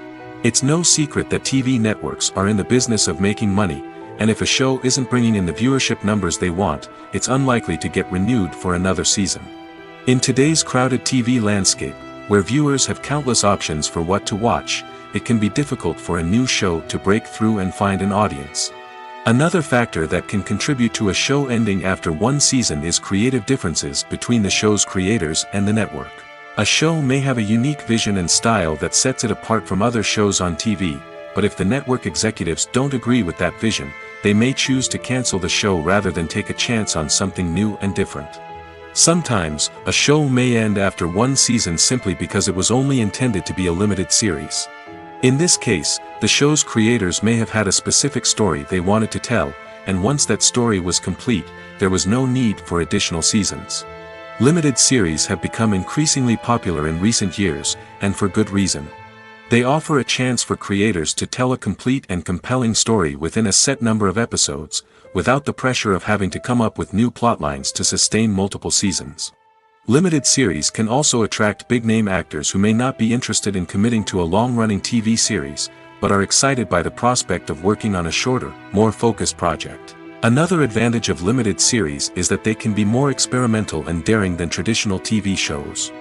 It's no secret that TV networks are in the business of making money, and if a show isn't bringing in the viewership numbers they want, it's unlikely to get renewed for another season. In today's crowded TV landscape, where viewers have countless options for what to watch, it can be difficult for a new show to break through and find an audience. Another factor that can contribute to a show ending after one season is creative differences between the show's creators and the network. A show may have a unique vision and style that sets it apart from other shows on TV, but if the network executives don't agree with that vision, they may choose to cancel the show rather than take a chance on something new and different. Sometimes, a show may end after one season simply because it was only intended to be a limited series. In this case, the show's creators may have had a specific story they wanted to tell, and once that story was complete, there was no need for additional seasons. Limited series have become increasingly popular in recent years, and for good reason. They offer a chance for creators to tell a complete and compelling story within a set number of episodes, without the pressure of having to come up with new plotlines to sustain multiple seasons. Limited series can also attract big-name actors who may not be interested in committing to a long-running TV series, but are excited by the prospect of working on a shorter, more focused project. Another advantage of limited series is that they can be more experimental and daring than traditional TV shows.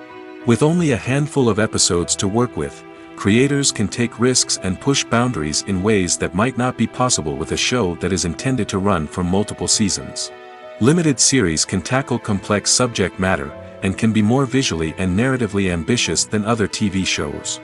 With only a handful of episodes to work with, creators can take risks and push boundaries in ways that might not be possible with a show that is intended to run for multiple seasons. Limited series can tackle complex subject matter, and can be more visually and narratively ambitious than other TV shows.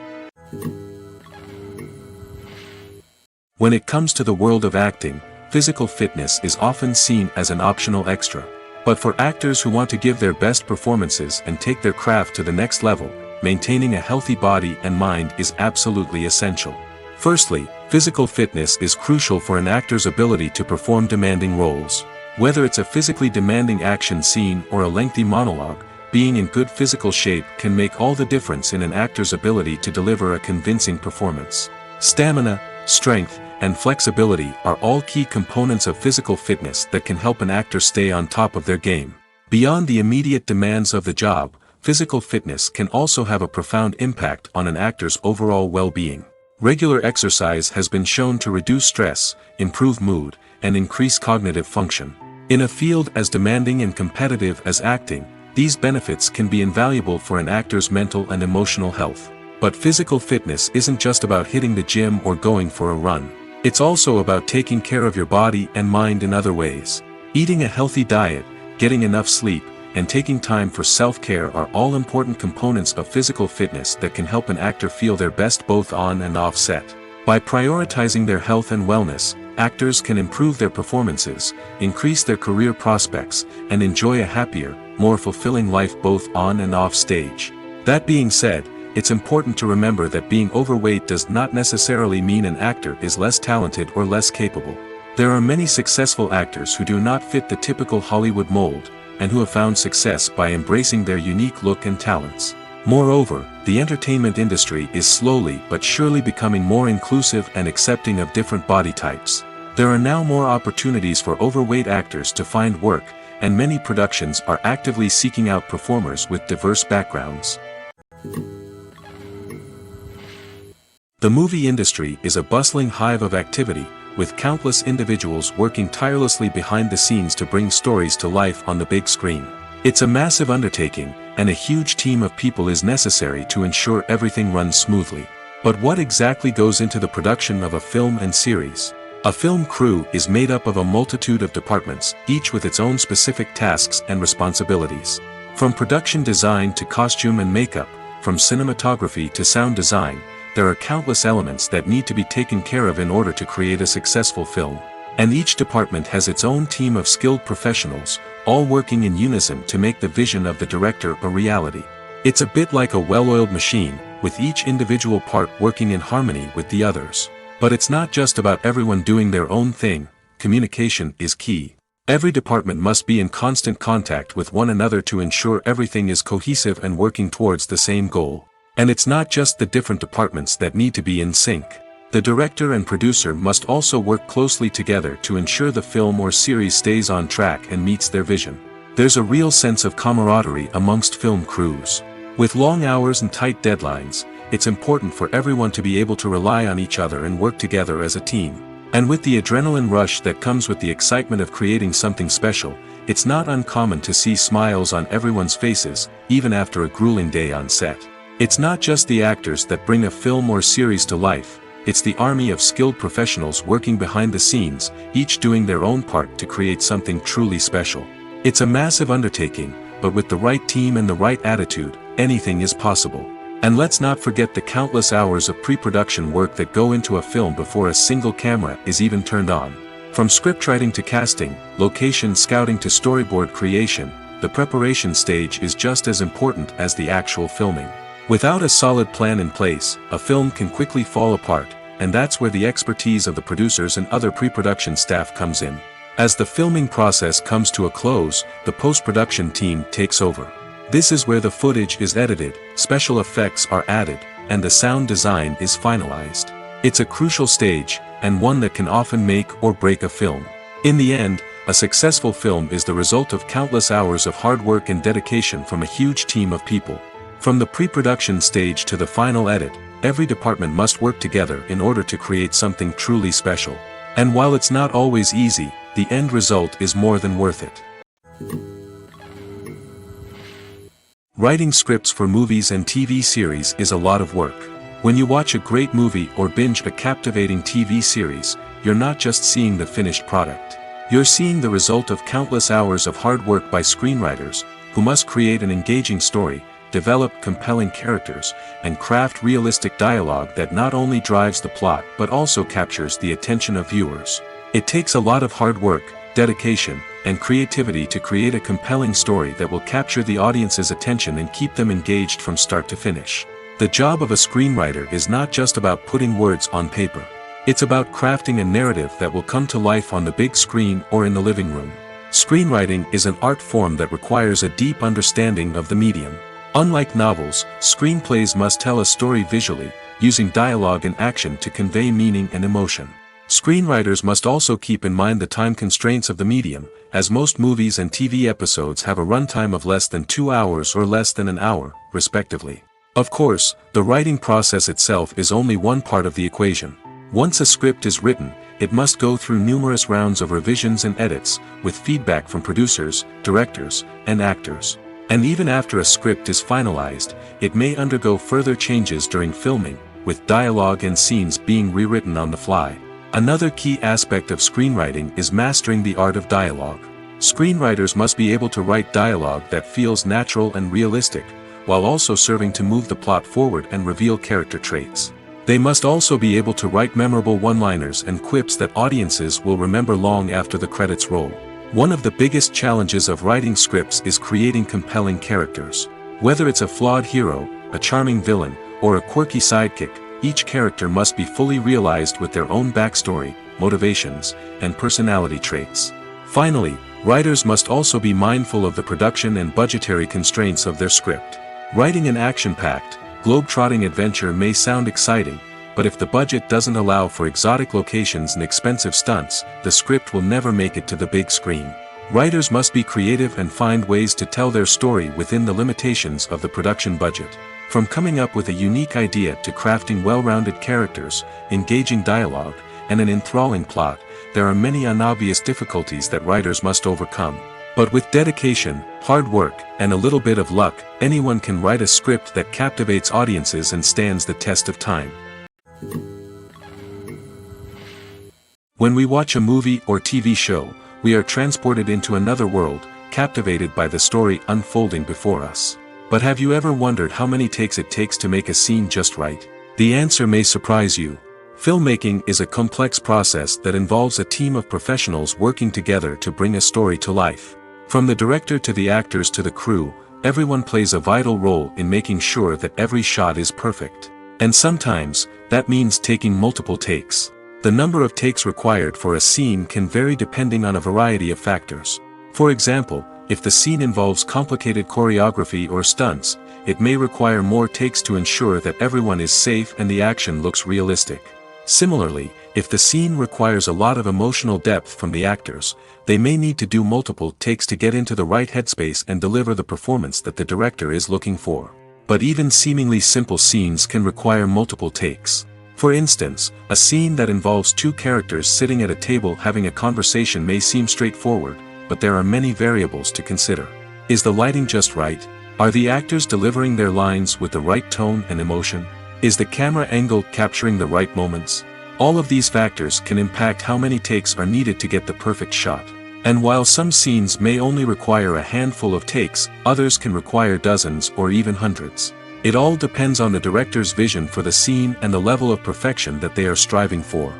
When it comes to the world of acting, physical fitness is often seen as an optional extra. But for actors who want to give their best performances and take their craft to the next level, maintaining a healthy body and mind is absolutely essential. Firstly, physical fitness is crucial for an actor's ability to perform demanding roles. Whether it's a physically demanding action scene or a lengthy monologue, being in good physical shape can make all the difference in an actor's ability to deliver a convincing performance. Stamina, strength, and flexibility are all key components of physical fitness that can help an actor stay on top of their game. Beyond the immediate demands of the job, physical fitness can also have a profound impact on an actor's overall well-being. Regular exercise has been shown to reduce stress, improve mood, and increase cognitive function. In a field as demanding and competitive as acting, these benefits can be invaluable for an actor's mental and emotional health. But physical fitness isn't just about hitting the gym or going for a run. It's also about taking care of your body and mind in other ways. Eating a healthy diet, getting enough sleep, and taking time for self-care are all important components of physical fitness that can help an actor feel their best both on and off set. By prioritizing their health and wellness, actors can improve their performances, increase their career prospects, and enjoy a happier, more fulfilling life both on and off stage. That being said, it's important to remember that being overweight does not necessarily mean an actor is less talented or less capable. There are many successful actors who do not fit the typical Hollywood mold, and who have found success by embracing their unique look and talents. Moreover, the entertainment industry is slowly but surely becoming more inclusive and accepting of different body types. There are now more opportunities for overweight actors to find work, and many productions are actively seeking out performers with diverse backgrounds. The movie industry is a bustling hive of activity, with countless individuals working tirelessly behind the scenes to bring stories to life on the big screen. It's a massive undertaking, and a huge team of people is necessary to ensure everything runs smoothly. But what exactly goes into the production of a film and series? A film crew is made up of a multitude of departments, each with its own specific tasks and responsibilities. From production design to costume and makeup, from cinematography to sound design, there are countless elements that need to be taken care of in order to create a successful film. And each department has its own team of skilled professionals, all working in unison to make the vision of the director a reality. It's a bit like a well-oiled machine, with each individual part working in harmony with the others. But it's not just about everyone doing their own thing. Communication is key. Every department must be in constant contact with one another to ensure everything is cohesive and working towards the same goal. And it's not just the different departments that need to be in sync. The director and producer must also work closely together to ensure the film or series stays on track and meets their vision. There's a real sense of camaraderie amongst film crews. With long hours and tight deadlines, it's important for everyone to be able to rely on each other and work together as a team. And with the adrenaline rush that comes with the excitement of creating something special, it's not uncommon to see smiles on everyone's faces, even after a grueling day on set. It's not just the actors that bring a film or series to life, it's the army of skilled professionals working behind the scenes, each doing their own part to create something truly special. It's a massive undertaking, but with the right team and the right attitude, anything is possible. And let's not forget the countless hours of pre-production work that go into a film before a single camera is even turned on. From scriptwriting to casting, location scouting to storyboard creation, the preparation stage is just as important as the actual filming. Without a solid plan in place, a film can quickly fall apart, and that's where the expertise of the producers and other pre-production staff comes in. As the filming process comes to a close, the post-production team takes over. This is where the footage is edited, special effects are added, and the sound design is finalized. It's a crucial stage, and one that can often make or break a film. In the end, a successful film is the result of countless hours of hard work and dedication from a huge team of people. From the pre-production stage to the final edit, every department must work together in order to create something truly special. And while it's not always easy, the end result is more than worth it. Writing scripts for movies and TV series is a lot of work. When you watch a great movie or binge a captivating TV series, you're not just seeing the finished product. You're seeing the result of countless hours of hard work by screenwriters, who must create an engaging story, develop compelling characters, and craft realistic dialogue that not only drives the plot but also captures the attention of viewers. It takes a lot of hard work, dedication, and creativity to create a compelling story that will capture the audience's attention and keep them engaged from start to finish. The job of a screenwriter is not just about putting words on paper. It's about crafting a narrative that will come to life on the big screen or in the living room. Screenwriting is an art form that requires a deep understanding of the medium. Unlike novels, screenplays must tell a story visually, using dialogue and action to convey meaning and emotion. Screenwriters must also keep in mind the time constraints of the medium, as most movies and TV episodes have a runtime of less than 2 hours or less than an hour, respectively. Of course, the writing process itself is only one part of the equation. Once a script is written, it must go through numerous rounds of revisions and edits, with feedback from producers, directors, and actors. And even after a script is finalized, it may undergo further changes during filming, with dialogue and scenes being rewritten on the fly. Another key aspect of screenwriting is mastering the art of dialogue. Screenwriters must be able to write dialogue that feels natural and realistic, while also serving to move the plot forward and reveal character traits. They must also be able to write memorable one-liners and quips that audiences will remember long after the credits roll. One of the biggest challenges of writing scripts is creating compelling characters. Whether it's a flawed hero, a charming villain, or a quirky sidekick, each character must be fully realized with their own backstory, motivations, and personality traits. Finally, writers must also be mindful of the production and budgetary constraints of their script. Writing an action-packed, globe-trotting adventure may sound exciting, but if the budget doesn't allow for exotic locations and expensive stunts, the script will never make it to the big screen. Writers must be creative and find ways to tell their story within the limitations of the production budget. From coming up with a unique idea to crafting well-rounded characters, engaging dialogue, and an enthralling plot, there are many unobvious difficulties that writers must overcome. But with dedication, hard work, and a little bit of luck, anyone can write a script that captivates audiences and stands the test of time. When we watch a movie or TV show, we are transported into another world, captivated by the story unfolding before us. But have you ever wondered how many takes it takes to make a scene just right? The answer may surprise you. Filmmaking is a complex process that involves a team of professionals working together to bring a story to life. From the director to the actors to the crew, everyone plays a vital role in making sure that every shot is perfect. And sometimes, that means taking multiple takes. The number of takes required for a scene can vary depending on a variety of factors. For example, if the scene involves complicated choreography or stunts, it may require more takes to ensure that everyone is safe and the action looks realistic. Similarly, if the scene requires a lot of emotional depth from the actors, they may need to do multiple takes to get into the right headspace and deliver the performance that the director is looking for. But even seemingly simple scenes can require multiple takes. For instance, a scene that involves two characters sitting at a table having a conversation may seem straightforward, but there are many variables to consider. Is the lighting just right? Are the actors delivering their lines with the right tone and emotion? Is the camera angle capturing the right moments? All of these factors can impact how many takes are needed to get the perfect shot. And while some scenes may only require a handful of takes, others can require dozens or even hundreds. It all depends on the director's vision for the scene and the level of perfection that they are striving for.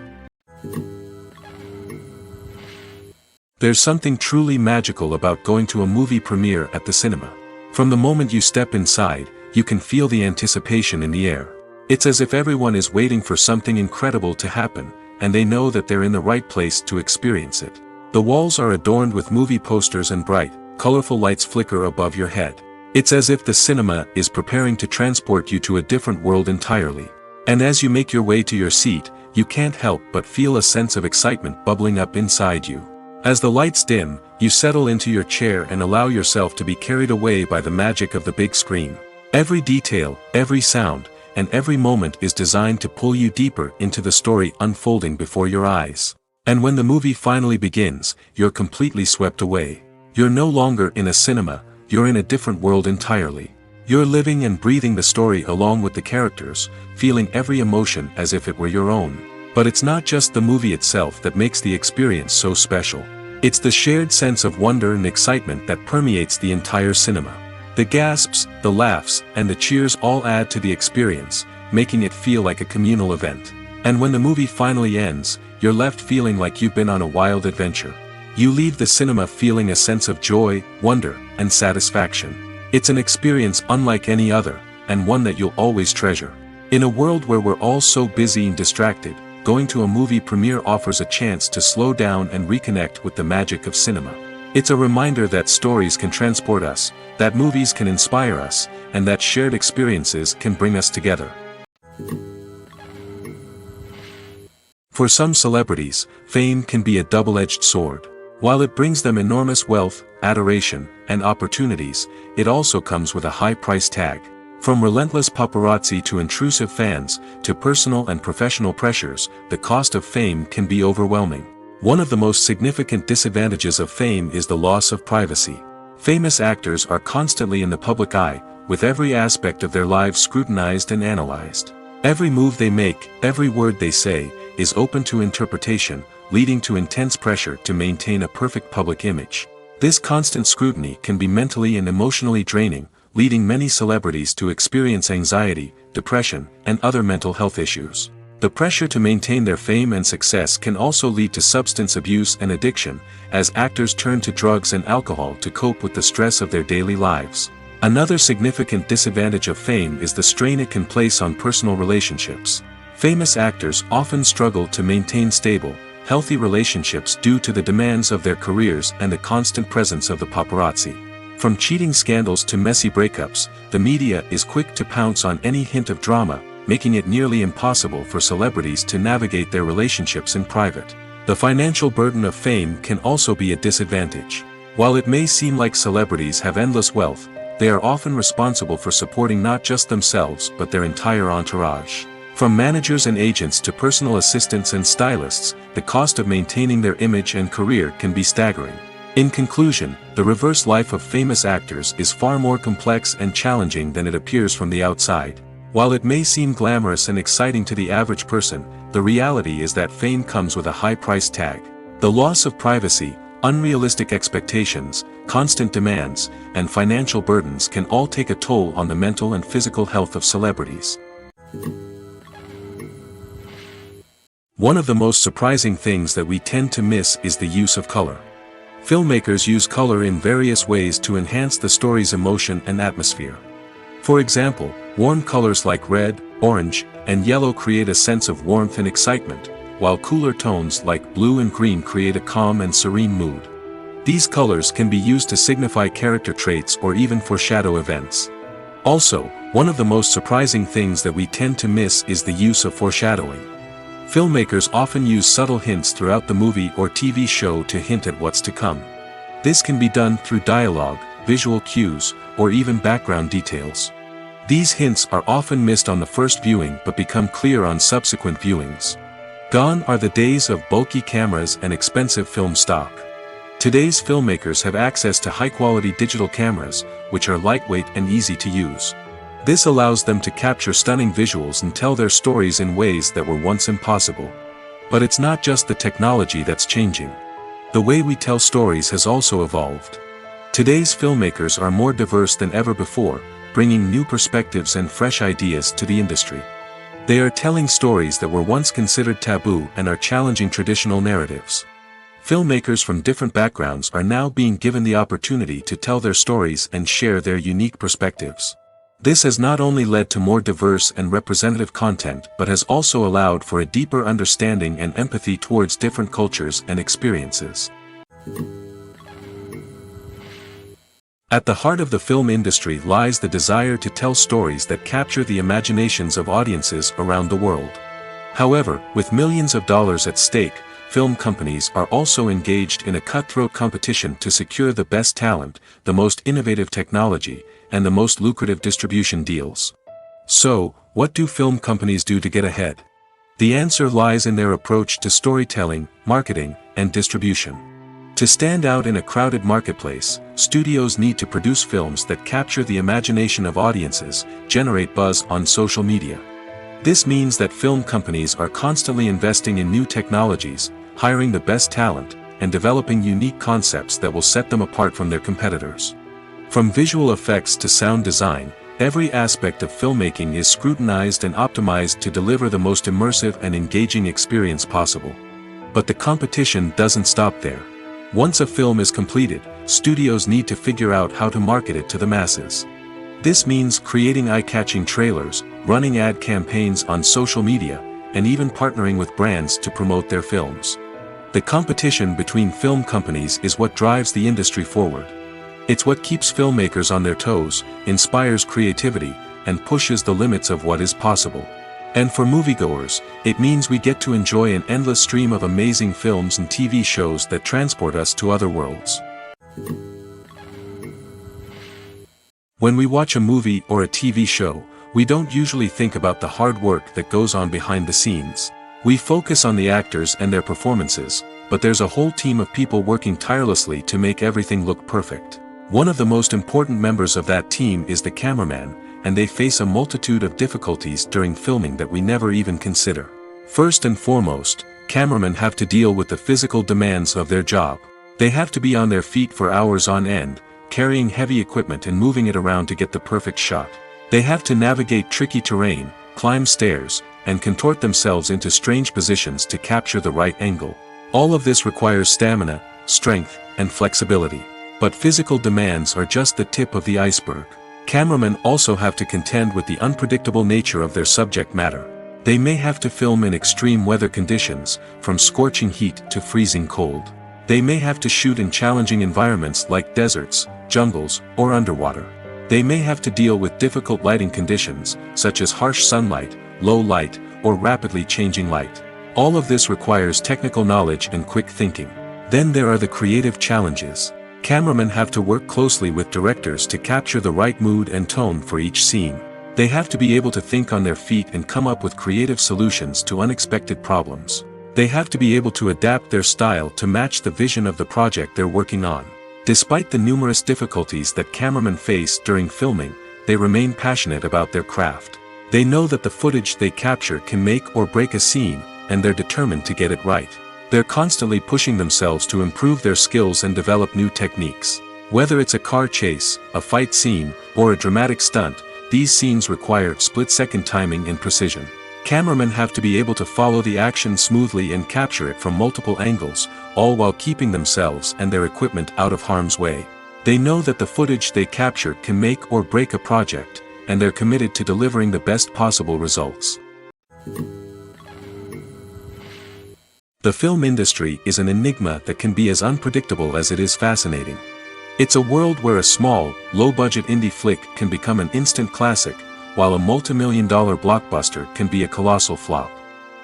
There's something truly magical about going to a movie premiere at the cinema. From the moment you step inside, you can feel the anticipation in the air. It's as if everyone is waiting for something incredible to happen, and they know that they're in the right place to experience it. The walls are adorned with movie posters and bright, colorful lights flicker above your head. It's as if the cinema is preparing to transport you to a different world entirely. And as you make your way to your seat, you can't help but feel a sense of excitement bubbling up inside you. As the lights dim, you settle into your chair and allow yourself to be carried away by the magic of the big screen. Every detail, every sound, and every moment is designed to pull you deeper into the story unfolding before your eyes. And when the movie finally begins, you're completely swept away. You're no longer in a cinema, you're in a different world entirely. You're living and breathing the story along with the characters, feeling every emotion as if it were your own. But it's not just the movie itself that makes the experience so special. It's the shared sense of wonder and excitement that permeates the entire cinema. The gasps, the laughs, and the cheers all add to the experience, making it feel like a communal event. And when the movie finally ends, you're left feeling like you've been on a wild adventure. You leave the cinema feeling a sense of joy, wonder, and satisfaction. It's an experience unlike any other, and one that you'll always treasure. In a world where we're all so busy and distracted, going to a movie premiere offers a chance to slow down and reconnect with the magic of cinema. It's a reminder that stories can transport us, that movies can inspire us, and that shared experiences can bring us together. For some celebrities, fame can be a double-edged sword. While it brings them enormous wealth, adoration, and opportunities, it also comes with a high price tag. From relentless paparazzi to intrusive fans, to personal and professional pressures, the cost of fame can be overwhelming. One of the most significant disadvantages of fame is the loss of privacy. Famous actors are constantly in the public eye, with every aspect of their lives scrutinized and analyzed. Every move they make, every word they say, is open to interpretation, leading to intense pressure to maintain a perfect public image. This constant scrutiny can be mentally and emotionally draining, leading many celebrities to experience anxiety, depression, and other mental health issues. The pressure to maintain their fame and success can also lead to substance abuse and addiction, as actors turn to drugs and alcohol to cope with the stress of their daily lives. Another significant disadvantage of fame is the strain it can place on personal relationships. Famous actors often struggle to maintain stable, healthy relationships due to the demands of their careers and the constant presence of the paparazzi. From cheating scandals to messy breakups, the media is quick to pounce on any hint of drama, making it nearly impossible for celebrities to navigate their relationships in private. The financial burden of fame can also be a disadvantage. While it may seem like celebrities have endless wealth, they are often responsible for supporting not just themselves but their entire entourage. From managers and agents to personal assistants and stylists, the cost of maintaining their image and career can be staggering. In conclusion, the reverse life of famous actors is far more complex and challenging than it appears from the outside. While it may seem glamorous and exciting to the average person, the reality is that fame comes with a high price tag. The loss of privacy, unrealistic expectations, constant demands, and financial burdens can all take a toll on the mental and physical health of celebrities. One of the most surprising things that we tend to miss is the use of color. Filmmakers use color in various ways to enhance the story's emotion and atmosphere. For example, warm colors like red, orange, and yellow create a sense of warmth and excitement, while cooler tones like blue and green create a calm and serene mood. These colors can be used to signify character traits or even foreshadow events. Also, one of the most surprising things that we tend to miss is the use of foreshadowing. Filmmakers often use subtle hints throughout the movie or TV show to hint at what's to come. This can be done through dialogue, visual cues, or even background details. These hints are often missed on the first viewing but become clear on subsequent viewings. Gone are the days of bulky cameras and expensive film stock. Today's filmmakers have access to high-quality digital cameras, which are lightweight and easy to use. This allows them to capture stunning visuals and tell their stories in ways that were once impossible. But it's not just the technology that's changing. The way we tell stories has also evolved. Today's filmmakers are more diverse than ever before, bringing new perspectives and fresh ideas to the industry. They are telling stories that were once considered taboo and are challenging traditional narratives. Filmmakers from different backgrounds are now being given the opportunity to tell their stories and share their unique perspectives. This has not only led to more diverse and representative content but has also allowed for a deeper understanding and empathy towards different cultures and experiences. At the heart of the film industry lies the desire to tell stories that capture the imaginations of audiences around the world. However, with millions of dollars at stake, film companies are also engaged in a cutthroat competition to secure the best talent, the most innovative technology, and the most lucrative distribution deals. So, what do film companies do to get ahead? The answer lies in their approach to storytelling, marketing, and distribution. To stand out in a crowded marketplace, studios need to produce films that capture the imagination of audiences, generate buzz on social media. This means that film companies are constantly investing in new technologies, hiring the best talent, and developing unique concepts that will set them apart from their competitors. From visual effects to sound design, every aspect of filmmaking is scrutinized and optimized to deliver the most immersive and engaging experience possible. But the competition doesn't stop there. Once a film is completed, studios need to figure out how to market it to the masses. This means creating eye-catching trailers, running ad campaigns on social media, and even partnering with brands to promote their films. The competition between film companies is what drives the industry forward. It's what keeps filmmakers on their toes, inspires creativity, and pushes the limits of what is possible. And for moviegoers, it means we get to enjoy an endless stream of amazing films and TV shows that transport us to other worlds. When we watch a movie or a TV show, we don't usually think about the hard work that goes on behind the scenes. We focus on the actors and their performances, but there's a whole team of people working tirelessly to make everything look perfect. One of the most important members of that team is the cameraman, and they face a multitude of difficulties during filming that we never even consider. First and foremost, cameramen have to deal with the physical demands of their job. They have to be on their feet for hours on end, carrying heavy equipment and moving it around to get the perfect shot. They have to navigate tricky terrain, climb stairs, and contort themselves into strange positions to capture the right angle. All of this requires stamina, strength, and flexibility. But physical demands are just the tip of the iceberg. Cameramen also have to contend with the unpredictable nature of their subject matter. They may have to film in extreme weather conditions, from scorching heat to freezing cold. They may have to shoot in challenging environments like deserts, jungles, or underwater. They may have to deal with difficult lighting conditions, such as harsh sunlight, low light, or rapidly changing light. All of this requires technical knowledge and quick thinking. Then there are the creative challenges. Cameramen have to work closely with directors to capture the right mood and tone for each scene. They have to be able to think on their feet and come up with creative solutions to unexpected problems. They have to be able to adapt their style to match the vision of the project they're working on. Despite the numerous difficulties that cameramen face during filming, they remain passionate about their craft. They know that the footage they capture can make or break a scene, and they're determined to get it right. They're constantly pushing themselves to improve their skills and develop new techniques. Whether it's a car chase, a fight scene, or a dramatic stunt, these scenes require split-second timing and precision. Cameramen have to be able to follow the action smoothly and capture it from multiple angles, all while keeping themselves and their equipment out of harm's way. They know that the footage they capture can make or break a project, and they're committed to delivering the best possible results. The film industry is an enigma that can be as unpredictable as it is fascinating. It's a world where a small, low-budget indie flick can become an instant classic, while a multi-million-dollar blockbuster can be a colossal flop.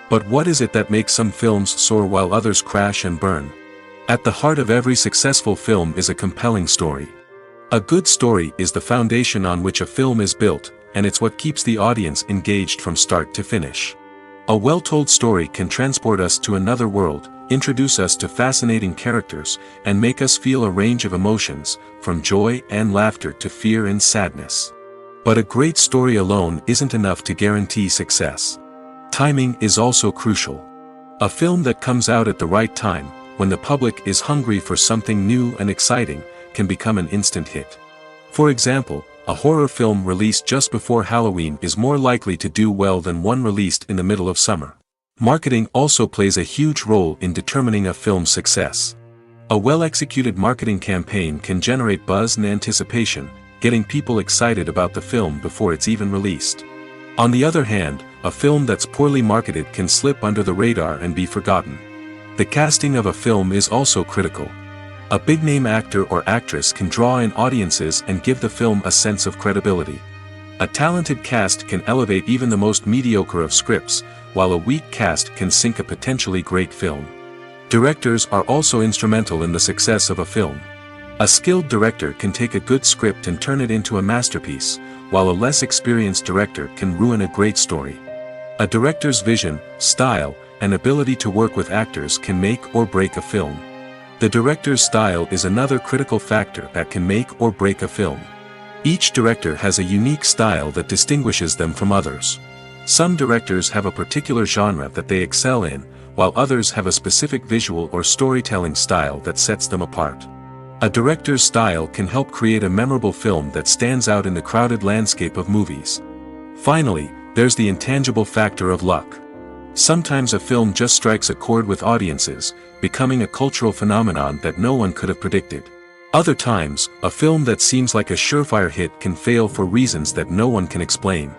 But what is it that makes some films soar while others crash and burn? At the heart of every successful film is a compelling story. A good story is the foundation on which a film is built, and it's what keeps the audience engaged from start to finish. A well-told story can transport us to another world, introduce us to fascinating characters, and make us feel a range of emotions, from joy and laughter to fear and sadness. But a great story alone isn't enough to guarantee success. Timing is also crucial. A film that comes out at the right time, when the public is hungry for something new and exciting, can become an instant hit. For example, a horror film released just before Halloween is more likely to do well than one released in the middle of summer. Marketing also plays a huge role in determining a film's success. A well-executed marketing campaign can generate buzz and anticipation, getting people excited about the film before it's even released. On the other hand, a film that's poorly marketed can slip under the radar and be forgotten. The casting of a film is also critical. A big-name actor or actress can draw in audiences and give the film a sense of credibility. A talented cast can elevate even the most mediocre of scripts, while a weak cast can sink a potentially great film. Directors are also instrumental in the success of a film. A skilled director can take a good script and turn it into a masterpiece, while a less experienced director can ruin a great story. A director's vision, style, and ability to work with actors can make or break a film. The director's style is another critical factor that can make or break a film. Each director has a unique style that distinguishes them from others. Some directors have a particular genre that they excel in, while others have a specific visual or storytelling style that sets them apart. A director's style can help create a memorable film that stands out in the crowded landscape of movies. Finally, there's the intangible factor of luck. Sometimes a film just strikes a chord with audiences, becoming a cultural phenomenon that no one could have predicted. Other times, a film that seems like a surefire hit can fail for reasons that no one can explain.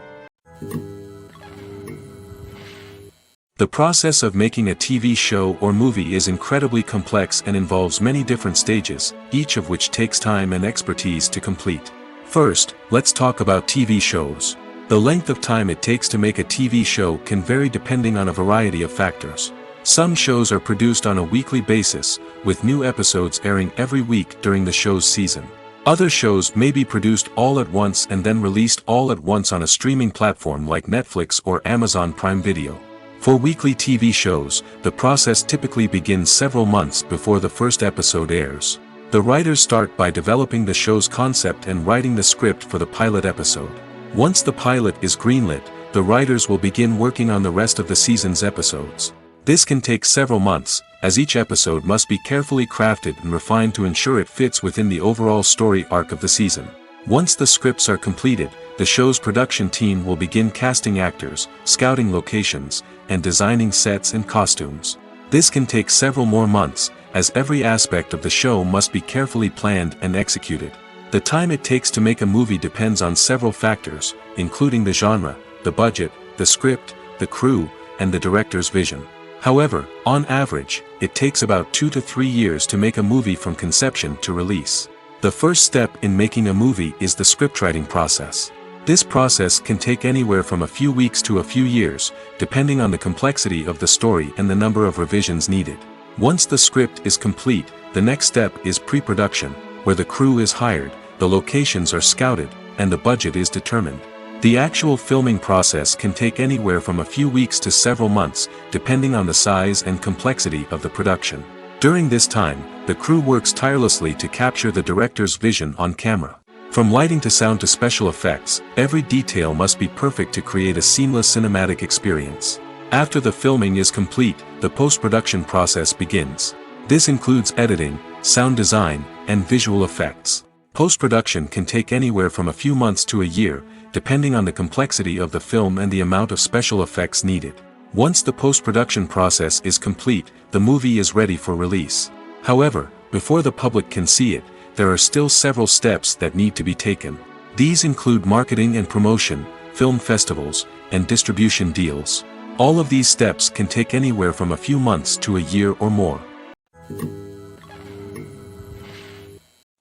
The process of making a TV show or movie is incredibly complex and involves many different stages, each of which takes time and expertise to complete. First, let's talk about TV shows. The length of time it takes to make a TV show can vary depending on a variety of factors. Some shows are produced on a weekly basis, with new episodes airing every week during the show's season. Other shows may be produced all at once and then released all at once on a streaming platform like Netflix or Amazon Prime Video. For weekly TV shows, the process typically begins several months before the first episode airs. The writers start by developing the show's concept and writing the script for the pilot episode. Once the pilot is greenlit, the writers will begin working on the rest of the season's episodes. This can take several months, as each episode must be carefully crafted and refined to ensure it fits within the overall story arc of the season. Once the scripts are completed, the show's production team will begin casting actors, scouting locations, and designing sets and costumes. This can take several more months, as every aspect of the show must be carefully planned and executed. The time it takes to make a movie depends on several factors, including the genre, the budget, the script, the crew, and the director's vision. However, on average, it takes about 2 to 3 years to make a movie from conception to release. The first step in making a movie is the scriptwriting process. This process can take anywhere from a few weeks to a few years, depending on the complexity of the story and the number of revisions needed. Once the script is complete, the next step is pre-production, where the crew is hired, the locations are scouted, and the budget is determined. The actual filming process can take anywhere from a few weeks to several months, depending on the size and complexity of the production. During this time, the crew works tirelessly to capture the director's vision on camera. From lighting to sound to special effects, every detail must be perfect to create a seamless cinematic experience. After the filming is complete, the post-production process begins. This includes editing, sound design, and visual effects. Post-production can take anywhere from a few months to a year, depending on the complexity of the film and the amount of special effects needed. Once the post-production process is complete, the movie is ready for release. However, before the public can see it, there are still several steps that need to be taken. These include marketing and promotion, film festivals, and distribution deals. All of these steps can take anywhere from a few months to a year or more.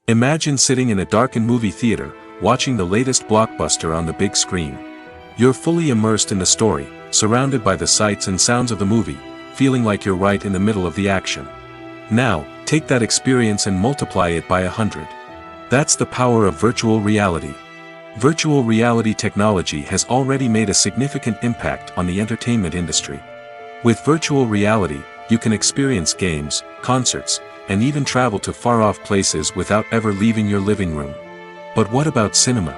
Imagine sitting in a darkened movie theater, watching the latest blockbuster on the big screen. You're fully immersed in the story, surrounded by the sights and sounds of the movie, feeling like you're right in the middle of the action. Now, take that experience and multiply it by 100. That's the power of virtual reality. Virtual reality technology has already made a significant impact on the entertainment industry. With virtual reality, you can experience games, concerts, and even travel to far-off places without ever leaving your living room. But what about cinema?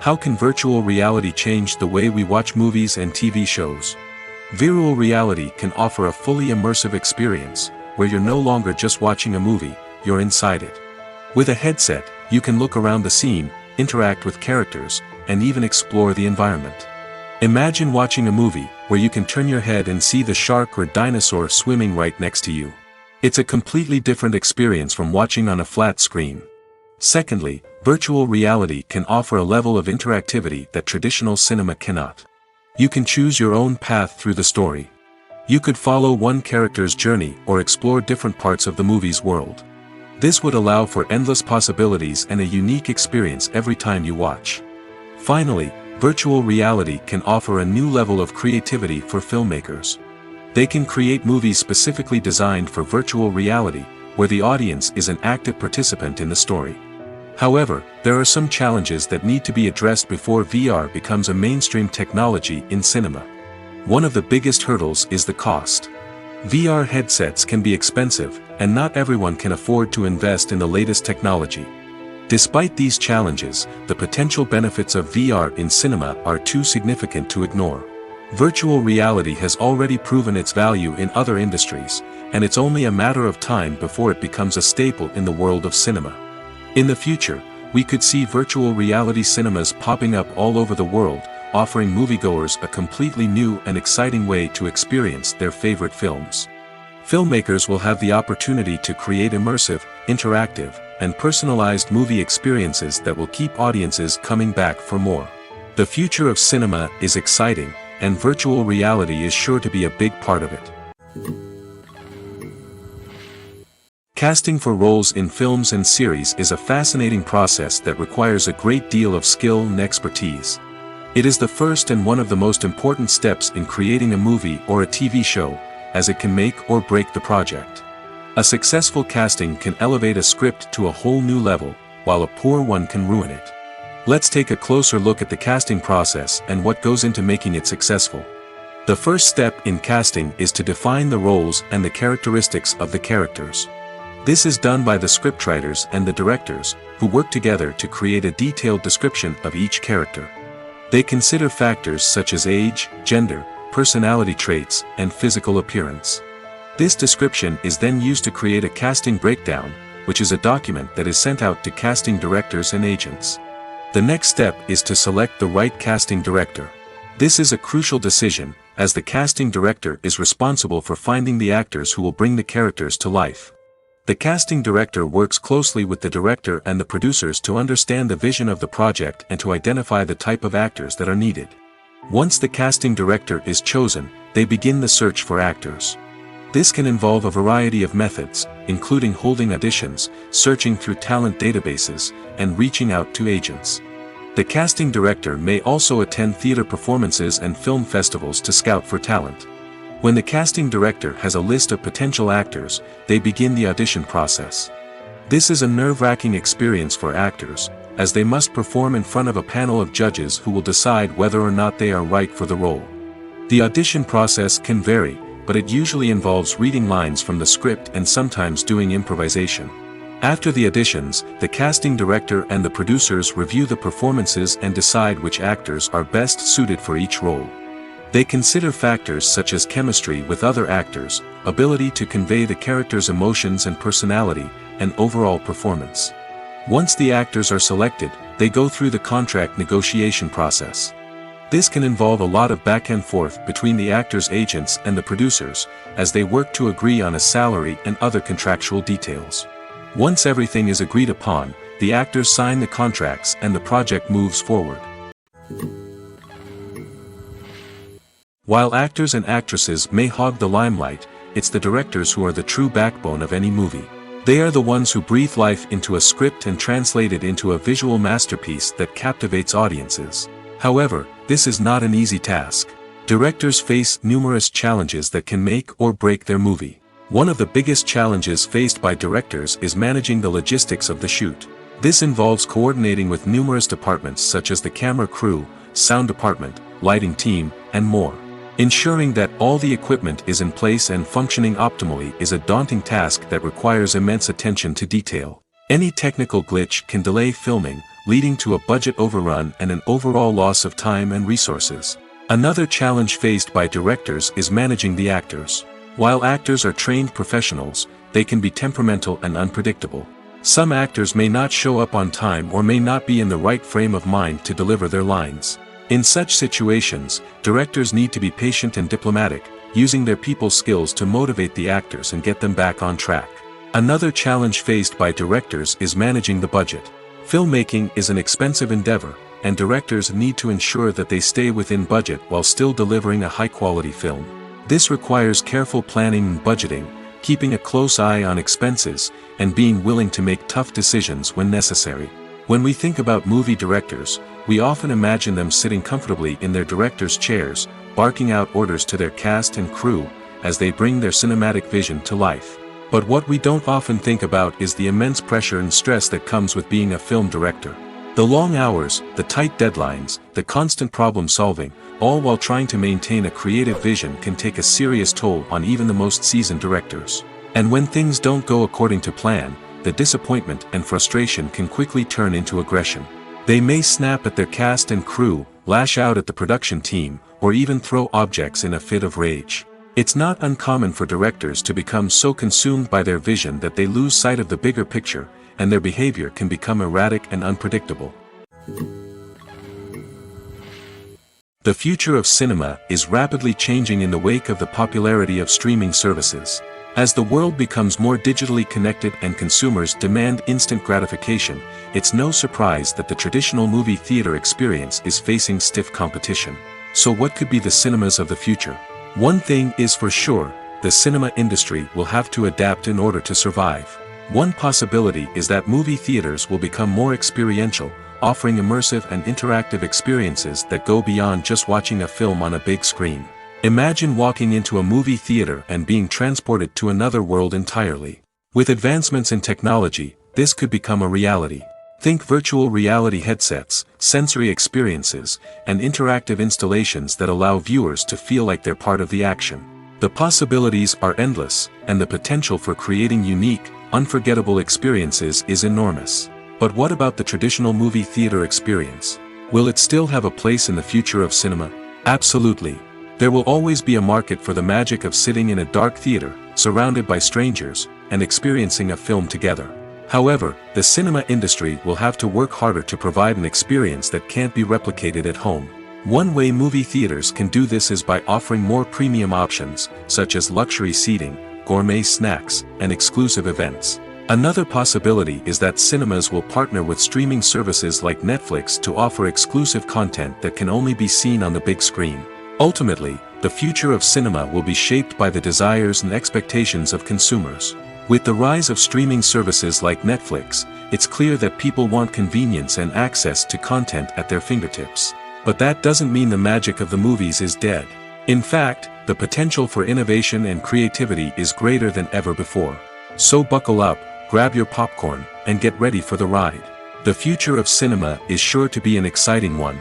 How can virtual reality change the way we watch movies and TV shows? Virtual reality can offer a fully immersive experience, where you're no longer just watching a movie, you're inside it. With a headset, you can look around the scene, interact with characters, and even explore the environment. Imagine watching a movie where you can turn your head and see the shark or dinosaur swimming right next to you. It's a completely different experience from watching on a flat screen. Secondly, virtual reality can offer a level of interactivity that traditional cinema cannot. You can choose your own path through the story. You could follow one character's journey or explore different parts of the movie's world. This would allow for endless possibilities and a unique experience every time you watch. Finally, virtual reality can offer a new level of creativity for filmmakers. They can create movies specifically designed for virtual reality, where the audience is an active participant in the story. However, there are some challenges that need to be addressed before VR becomes a mainstream technology in cinema. One of the biggest hurdles is the cost. VR headsets can be expensive, and not everyone can afford to invest in the latest technology. Despite these challenges, the potential benefits of VR in cinema are too significant to ignore. Virtual reality has already proven its value in other industries, and it's only a matter of time before it becomes a staple in the world of cinema. In the future, we could see virtual reality cinemas popping up all over the world, offering moviegoers a completely new and exciting way to experience their favorite films. Filmmakers will have the opportunity to create immersive, interactive, and personalized movie experiences that will keep audiences coming back for more. The future of cinema is exciting, and virtual reality is sure to be a big part of it. Casting for roles in films and series is a fascinating process that requires a great deal of skill and expertise. It is the first and one of the most important steps in creating a movie or a TV show, as it can make or break the project. A successful casting can elevate a script to a whole new level, while a poor one can ruin it. Let's take a closer look at the casting process and what goes into making it successful. The first step in casting is to define the roles and the characteristics of the characters. This is done by the scriptwriters and the directors, who work together to create a detailed description of each character. They consider factors such as age, gender, personality traits, and physical appearance. This description is then used to create a casting breakdown, which is a document that is sent out to casting directors and agents. The next step is to select the right casting director. This is a crucial decision, as the casting director is responsible for finding the actors who will bring the characters to life. The casting director works closely with the director and the producers to understand the vision of the project and to identify the type of actors that are needed. Once the casting director is chosen, they begin the search for actors. This can involve a variety of methods, including holding auditions, searching through talent databases, and reaching out to agents. The casting director may also attend theater performances and film festivals to scout for talent. When the casting director has a list of potential actors, they begin the audition process. This is a nerve-wracking experience for actors, as they must perform in front of a panel of judges who will decide whether or not they are right for the role. The audition process can vary, but it usually involves reading lines from the script and sometimes doing improvisation. After the auditions, the casting director and the producers review the performances and decide which actors are best suited for each role. They consider factors such as chemistry with other actors, ability to convey the character's emotions and personality, and overall performance. Once the actors are selected, they go through the contract negotiation process. This can involve a lot of back and forth between the actors' agents and the producers, as they work to agree on a salary and other contractual details. Once everything is agreed upon, the actors sign the contracts and the project moves forward. While actors and actresses may hog the limelight, it's the directors who are the true backbone of any movie. They are the ones who breathe life into a script and translate it into a visual masterpiece that captivates audiences. However, this is not an easy task. Directors face numerous challenges that can make or break their movie. One of the biggest challenges faced by directors is managing the logistics of the shoot. This involves coordinating with numerous departments such as the camera crew, sound department, lighting team, and more. Ensuring that all the equipment is in place and functioning optimally is a daunting task that requires immense attention to detail. Any technical glitch can delay filming, leading to a budget overrun and an overall loss of time and resources. Another challenge faced by directors is managing the actors. While actors are trained professionals, they can be temperamental and unpredictable. Some actors may not show up on time or may not be in the right frame of mind to deliver their lines. In such situations, directors need to be patient and diplomatic, using their people skills to motivate the actors and get them back on track. Another challenge faced by directors is managing the budget. Filmmaking is an expensive endeavor, and directors need to ensure that they stay within budget while still delivering a high-quality film. This requires careful planning and budgeting, keeping a close eye on expenses, and being willing to make tough decisions when necessary. When we think about movie directors, we often imagine them sitting comfortably in their director's chairs, barking out orders to their cast and crew, as they bring their cinematic vision to life. But what we don't often think about is the immense pressure and stress that comes with being a film director. The long hours, the tight deadlines, the constant problem solving, all while trying to maintain a creative vision can take a serious toll on even the most seasoned directors. And when things don't go according to plan, the disappointment and frustration can quickly turn into aggression. They may snap at their cast and crew, lash out at the production team, or even throw objects in a fit of rage. It's not uncommon for directors to become so consumed by their vision that they lose sight of the bigger picture, and their behavior can become erratic and unpredictable. The future of cinema is rapidly changing in the wake of the popularity of streaming services. As the world becomes more digitally connected and consumers demand instant gratification, it's no surprise that the traditional movie theater experience is facing stiff competition. So what could be the cinemas of the future? One thing is for sure, the cinema industry will have to adapt in order to survive. One possibility is that movie theaters will become more experiential, offering immersive and interactive experiences that go beyond just watching a film on a big screen. Imagine walking into a movie theater and being transported to another world entirely. With advancements in technology, this could become a reality. Think virtual reality headsets, sensory experiences, and interactive installations that allow viewers to feel like they're part of the action. The possibilities are endless, and the potential for creating unique, unforgettable experiences is enormous. But what about the traditional movie theater experience? Will it still have a place in the future of cinema? Absolutely. There will always be a market for the magic of sitting in a dark theater, surrounded by strangers, and experiencing a film together. However, the cinema industry will have to work harder to provide an experience that can't be replicated at home. One way movie theaters can do this is by offering more premium options, such as luxury seating, gourmet snacks, and exclusive events. Another possibility is that cinemas will partner with streaming services like Netflix to offer exclusive content that can only be seen on the big screen. Ultimately, the future of cinema will be shaped by the desires and expectations of consumers. With the rise of streaming services like Netflix, it's clear that people want convenience and access to content at their fingertips. But that doesn't mean the magic of the movies is dead. In fact, the potential for innovation and creativity is greater than ever before. So buckle up, grab your popcorn, and get ready for the ride. The future of cinema is sure to be an exciting one.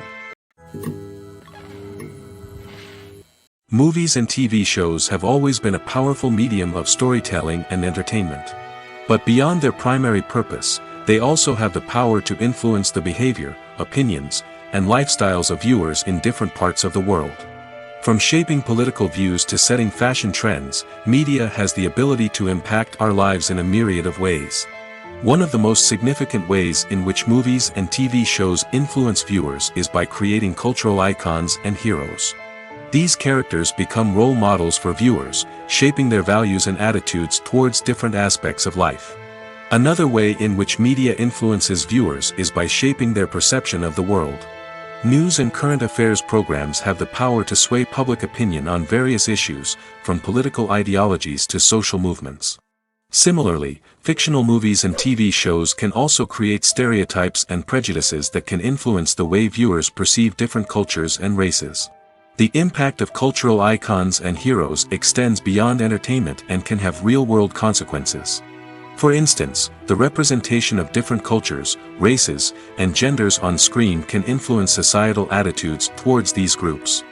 Movies and TV shows have always been a powerful medium of storytelling and entertainment. But beyond their primary purpose, they also have the power to influence the behavior, opinions, and lifestyles of viewers in different parts of the world. From shaping political views to setting fashion trends, media has the ability to impact our lives in a myriad of ways. One of the most significant ways in which movies and TV shows influence viewers is by creating cultural icons and heroes. These characters become role models for viewers, shaping their values and attitudes towards different aspects of life. Another way in which media influences viewers is by shaping their perception of the world. News and current affairs programs have the power to sway public opinion on various issues, from political ideologies to social movements. Similarly, fictional movies and TV shows can also create stereotypes and prejudices that can influence the way viewers perceive different cultures and races. The impact of cultural icons and heroes extends beyond entertainment and can have real-world consequences. For instance, the representation of different cultures, races, and genders on screen can influence societal attitudes towards these groups.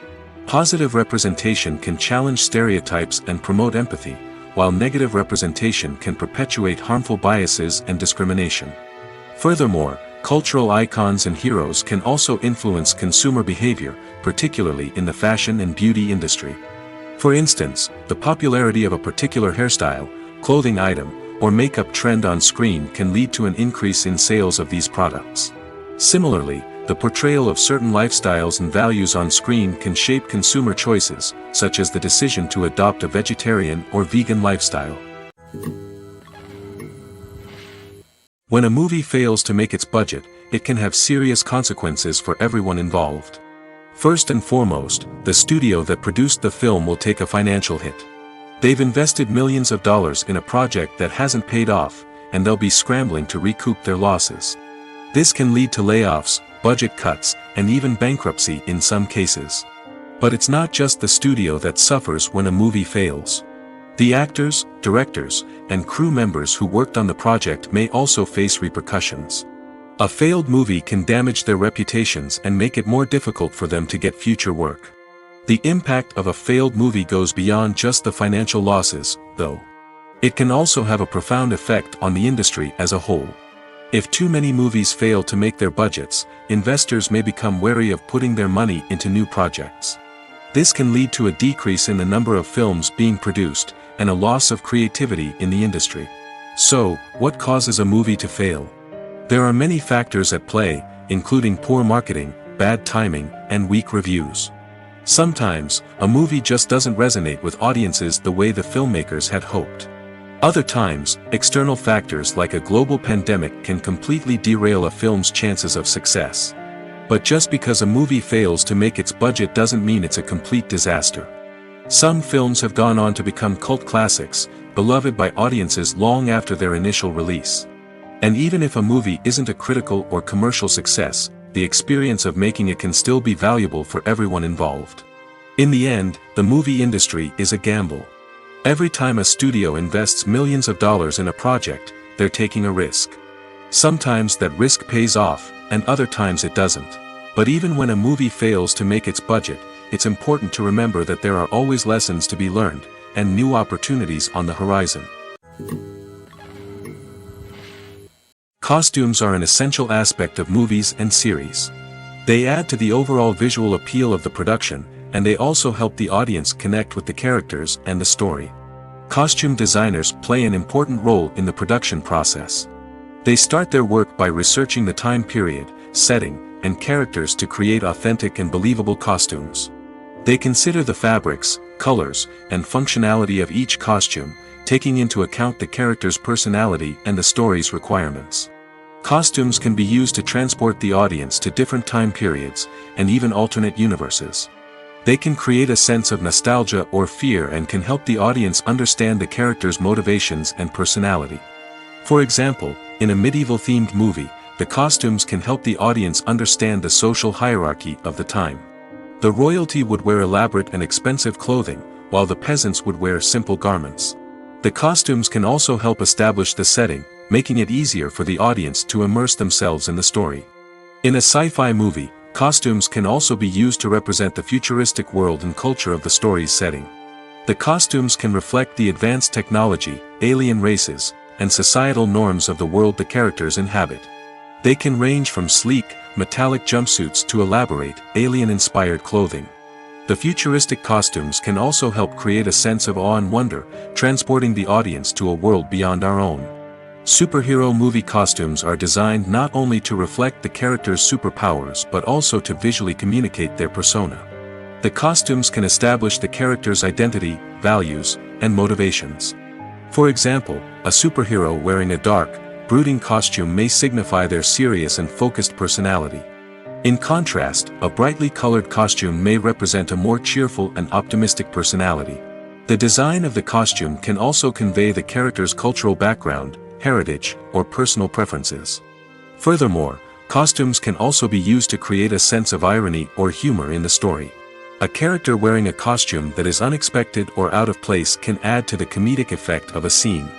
Positive representation can challenge stereotypes and promote empathy, while negative representation can perpetuate harmful biases and discrimination. Furthermore, cultural icons and heroes can also influence consumer behavior, particularly in the fashion and beauty industry. For instance, the popularity of a particular hairstyle, clothing item, or makeup trend on screen can lead to an increase in sales of these products. Similarly, the portrayal of certain lifestyles and values on screen can shape consumer choices, such as the decision to adopt a vegetarian or vegan lifestyle. When a movie fails to make its budget, it can have serious consequences for everyone involved. First and foremost, the studio that produced the film will take a financial hit. They've invested millions of dollars in a project that hasn't paid off, and they'll be scrambling to recoup their losses. This can lead to layoffs, budget cuts, and even bankruptcy in some cases. But it's not just the studio that suffers when a movie fails. The actors, directors, and crew members who worked on the project may also face repercussions. A failed movie can damage their reputations and make it more difficult for them to get future work. The impact of a failed movie goes beyond just the financial losses, though. It can also have a profound effect on the industry as a whole. If too many movies fail to make their budgets, investors may become wary of putting their money into new projects. This can lead to a decrease in the number of films being produced, and a loss of creativity in the industry. So, what causes a movie to fail? There are many factors at play, including poor marketing, bad timing, and weak reviews. Sometimes, a movie just doesn't resonate with audiences the way the filmmakers had hoped. Other times, external factors like a global pandemic can completely derail a film's chances of success. But just because a movie fails to make its budget doesn't mean it's a complete disaster. Some films have gone on to become cult classics, beloved by audiences long after their initial release. And even if a movie isn't a critical or commercial success, the experience of making it can still be valuable for everyone involved. In the end, the movie industry is a gamble. Every time a studio invests millions of dollars in a project, they're taking a risk. Sometimes that risk pays off, and other times it doesn't. But even when a movie fails to make its budget, it's important to remember that there are always lessons to be learned, and new opportunities on the horizon. Costumes are an essential aspect of movies and series. They add to the overall visual appeal of the production, and they also help the audience connect with the characters and the story. Costume designers play an important role in the production process. They start their work by researching the time period, setting, and characters to create authentic and believable costumes. They consider the fabrics, colors, and functionality of each costume, taking into account the character's personality and the story's requirements. Costumes can be used to transport the audience to different time periods, and even alternate universes. They can create a sense of nostalgia or fear and can help the audience understand the character's motivations and personality. For example, in a medieval-themed movie, the costumes can help the audience understand the social hierarchy of the time. The royalty would wear elaborate and expensive clothing, while the peasants would wear simple garments. The costumes can also help establish the setting, making it easier for the audience to immerse themselves in the story. In a sci-fi movie, costumes can also be used to represent the futuristic world and culture of the story's setting. The costumes can reflect the advanced technology, alien races, and societal norms of the world the characters inhabit. They can range from sleek, metallic jumpsuits to elaborate, alien-inspired clothing. The futuristic costumes can also help create a sense of awe and wonder, transporting the audience to a world beyond our own. Superhero movie costumes are designed not only to reflect the character's superpowers but also to visually communicate their persona. The costumes can establish the character's identity, values, and motivations. For example, a superhero wearing a dark, brooding costume may signify their serious and focused personality. In contrast, a brightly colored costume may represent a more cheerful and optimistic personality. The design of the costume can also convey the character's cultural background, heritage, or personal preferences. Furthermore, costumes can also be used to create a sense of irony or humor in the story. A character wearing a costume that is unexpected or out of place can add to the comedic effect of a scene.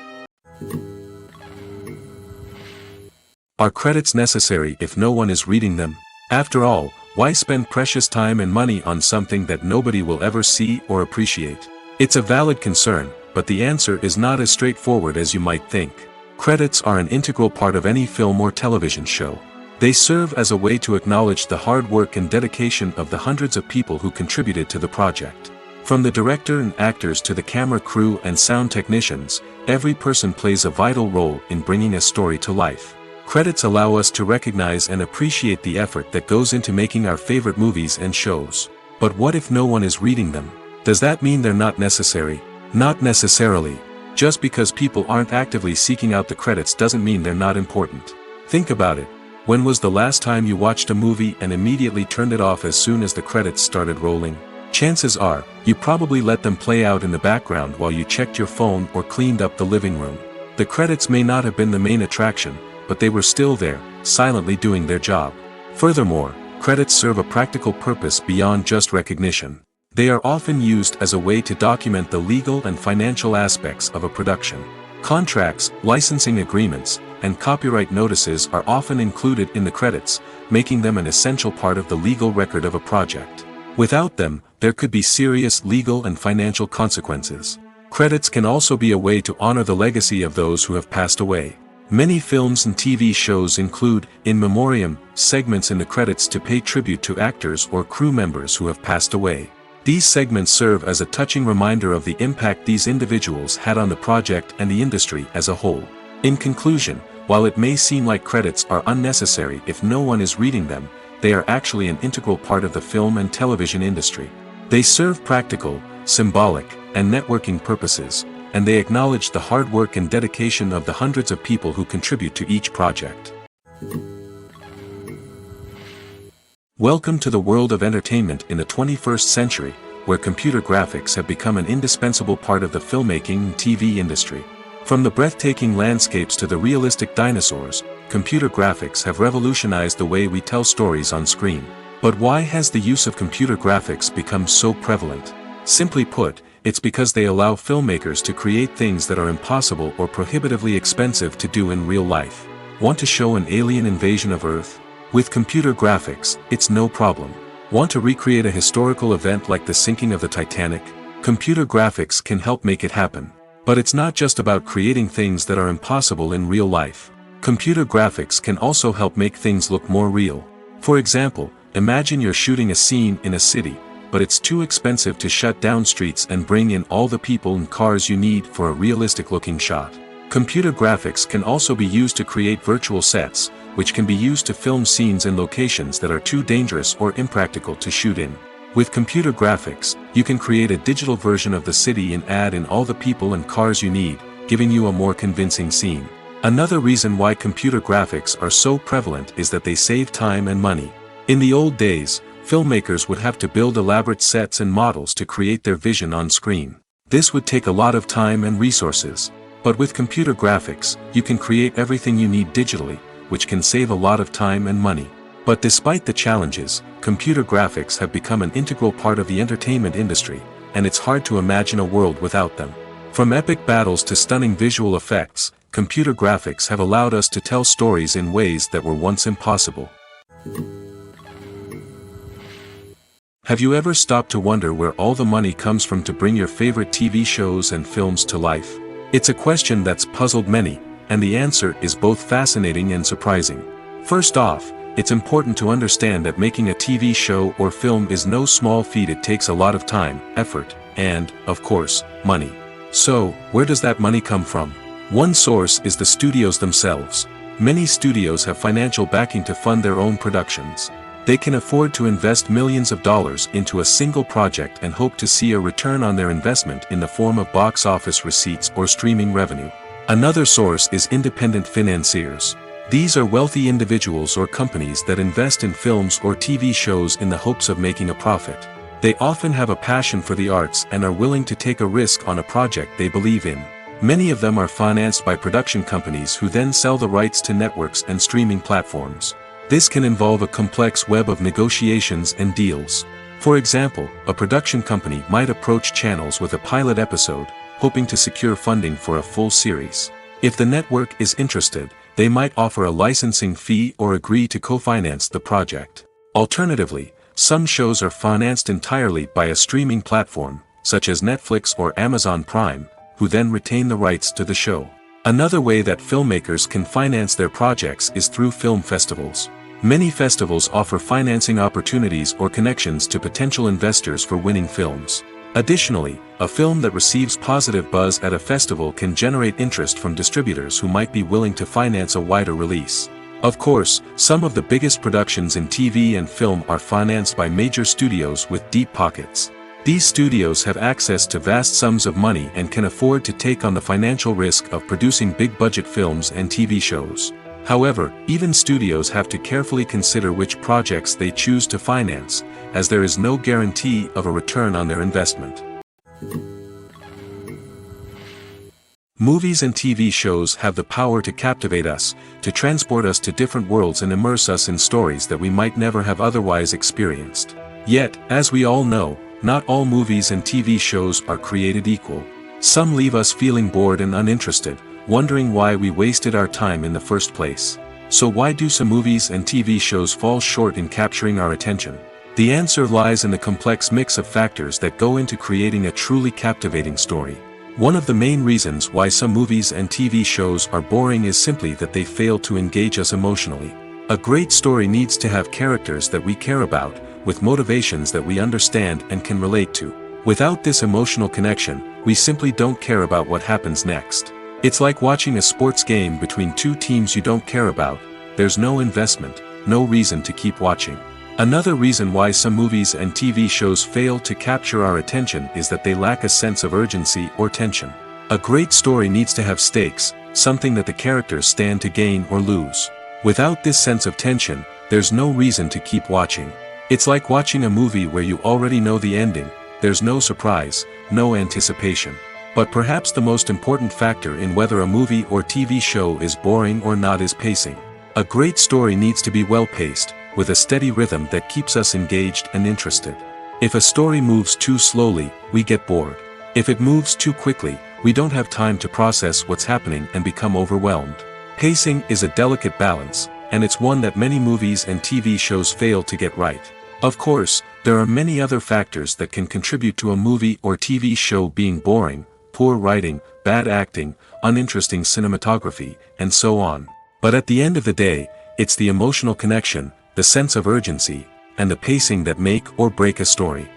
Are credits necessary if no one is reading them? After all, why spend precious time and money on something that nobody will ever see or appreciate? It's a valid concern, but the answer is not as straightforward as you might think. Credits are an integral part of any film or television show. They serve as a way to acknowledge the hard work and dedication of the hundreds of people who contributed to the project. From the director and actors to the camera crew and sound technicians, every person plays a vital role in bringing a story to life. Credits allow us to recognize and appreciate the effort that goes into making our favorite movies and shows. But what if no one is reading them? Does that mean they're not necessary? Not necessarily. Just because people aren't actively seeking out the credits doesn't mean they're not important. Think about it. When was the last time you watched a movie and immediately turned it off as soon as the credits started rolling? Chances are, you probably let them play out in the background while you checked your phone or cleaned up the living room. The credits may not have been the main attraction, but they were still there, silently doing their job. Furthermore, credits serve a practical purpose beyond just recognition. They are often used as a way to document the legal and financial aspects of a production. Contracts, licensing agreements, and copyright notices are often included in the credits, making them an essential part of the legal record of a project. Without them, there could be serious legal and financial consequences. Credits can also be a way to honor the legacy of those who have passed away. Many films and TV shows include, in memoriam, segments in the credits to pay tribute to actors or crew members who have passed away. These segments serve as a touching reminder of the impact these individuals had on the project and the industry as a whole. In conclusion, while it may seem like credits are unnecessary if no one is reading them, they are actually an integral part of the film and television industry. They serve practical, symbolic, and networking purposes, and they acknowledge the hard work and dedication of the hundreds of people who contribute to each project. Welcome to the world of entertainment in the 21st century, where computer graphics have become an indispensable part of the filmmaking and TV industry. From the breathtaking landscapes to the realistic dinosaurs, computer graphics have revolutionized the way we tell stories on screen. But why has the use of computer graphics become so prevalent? Simply put, it's because they allow filmmakers to create things that are impossible or prohibitively expensive to do in real life. Want to show an alien invasion of Earth? With computer graphics, it's no problem. Want to recreate a historical event like the sinking of the Titanic? Computer graphics can help make it happen. But it's not just about creating things that are impossible in real life. Computer graphics can also help make things look more real. For example, imagine you're shooting a scene in a city, but it's too expensive to shut down streets and bring in all the people and cars you need for a realistic-looking shot. Computer graphics can also be used to create virtual sets, which can be used to film scenes in locations that are too dangerous or impractical to shoot in. With computer graphics, you can create a digital version of the city and add in all the people and cars you need, giving you a more convincing scene. Another reason why computer graphics are so prevalent is that they save time and money. In the old days, filmmakers would have to build elaborate sets and models to create their vision on screen. This would take a lot of time and resources. But with computer graphics, you can create everything you need digitally, which can save a lot of time and money. But despite the challenges, computer graphics have become an integral part of the entertainment industry, and it's hard to imagine a world without them. From epic battles to stunning visual effects, computer graphics have allowed us to tell stories in ways that were once impossible. Have you ever stopped to wonder where all the money comes from to bring your favorite TV shows and films to life? It's a question that's puzzled many, and the answer is both fascinating and surprising. First off, it's important to understand that making a TV show or film is no small feat. It takes a lot of time, effort, and, of course, money. So, where does that money come from? One source is the studios themselves. Many studios have financial backing to fund their own productions. They can afford to invest millions of dollars into a single project and hope to see a return on their investment in the form of box office receipts or streaming revenue. Another source is independent financiers. These are wealthy individuals or companies that invest in films or TV shows in the hopes of making a profit. They often have a passion for the arts and are willing to take a risk on a project they believe in. Many of them are financed by production companies who then sell the rights to networks and streaming platforms. This can involve a complex web of negotiations and deals. For example, a production company might approach channels with a pilot episode, hoping to secure funding for a full series. If the network is interested, they might offer a licensing fee or agree to co-finance the project. Alternatively, some shows are financed entirely by a streaming platform, such as Netflix or Amazon Prime, who then retain the rights to the show. Another way that filmmakers can finance their projects is through film festivals. Many festivals offer financing opportunities or connections to potential investors for winning films. Additionally, a film that receives positive buzz at a festival can generate interest from distributors who might be willing to finance a wider release. Of course, some of the biggest productions in TV and film are financed by major studios with deep pockets. These studios have access to vast sums of money and can afford to take on the financial risk of producing big-budget films and TV shows. However, even studios have to carefully consider which projects they choose to finance, as there is no guarantee of a return on their investment. Movies and TV shows have the power to captivate us, to transport us to different worlds and immerse us in stories that we might never have otherwise experienced. Yet, as we all know, not all movies and TV shows are created equal. Some leave us feeling bored and uninterested, wondering why we wasted our time in the first place. So why do some movies and TV shows fall short in capturing our attention? The answer lies in the complex mix of factors that go into creating a truly captivating story. One of the main reasons why some movies and TV shows are boring is simply that they fail to engage us emotionally. A great story needs to have characters that we care about, with motivations that we understand and can relate to. Without this emotional connection, we simply don't care about what happens next. It's like watching a sports game between two teams you don't care about. There's no investment, no reason to keep watching. Another reason why some movies and TV shows fail to capture our attention is that they lack a sense of urgency or tension. A great story needs to have stakes, something that the characters stand to gain or lose. Without this sense of tension, there's no reason to keep watching. It's like watching a movie where you already know the ending. There's no surprise, no anticipation. But perhaps the most important factor in whether a movie or TV show is boring or not is pacing. A great story needs to be well-paced, with a steady rhythm that keeps us engaged and interested. If a story moves too slowly, we get bored. If it moves too quickly, we don't have time to process what's happening and become overwhelmed. Pacing is a delicate balance, and it's one that many movies and TV shows fail to get right. Of course, there are many other factors that can contribute to a movie or TV show being boring: poor writing, bad acting, uninteresting cinematography, and so on. But at the end of the day, it's the emotional connection, the sense of urgency, and the pacing that make or break a story.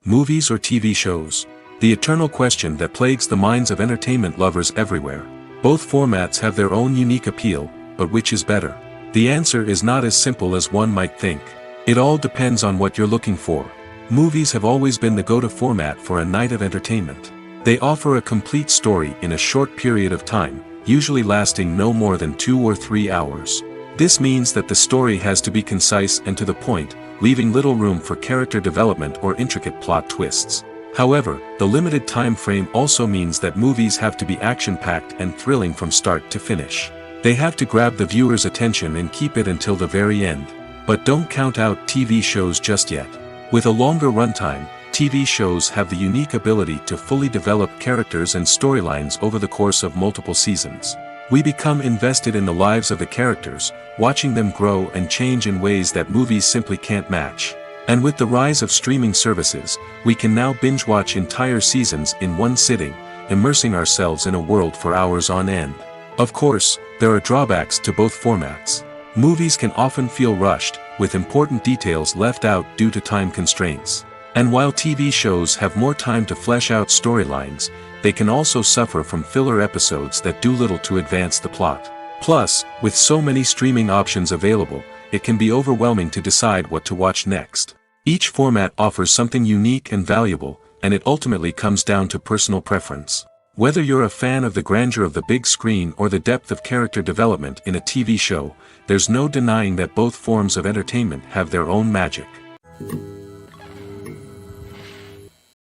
Movies or TV shows? The eternal question that plagues the minds of entertainment lovers everywhere. Both formats have their own unique appeal, but which is better? The answer is not as simple as one might think. It all depends on what you're looking for. Movies have always been the go-to format for a night of entertainment. They offer a complete story in a short period of time, usually lasting no more than 2 or 3 hours. This means that the story has to be concise and to the point, leaving little room for character development or intricate plot twists. However, the limited time frame also means that movies have to be action-packed and thrilling from start to finish. They have to grab the viewer's attention and keep it until the very end. But don't count out TV shows just yet. With a longer runtime, TV shows have the unique ability to fully develop characters and storylines over the course of multiple seasons. We become invested in the lives of the characters, watching them grow and change in ways that movies simply can't match. And with the rise of streaming services, we can now binge-watch entire seasons in one sitting, immersing ourselves in a world for hours on end. Of course, there are drawbacks to both formats. Movies can often feel rushed, with important details left out due to time constraints. And while TV shows have more time to flesh out storylines, they can also suffer from filler episodes that do little to advance the plot. Plus, with so many streaming options available, it can be overwhelming to decide what to watch next. Each format offers something unique and valuable, and it ultimately comes down to personal preference. Whether you're a fan of the grandeur of the big screen or the depth of character development in a TV show, there's no denying that both forms of entertainment have their own magic.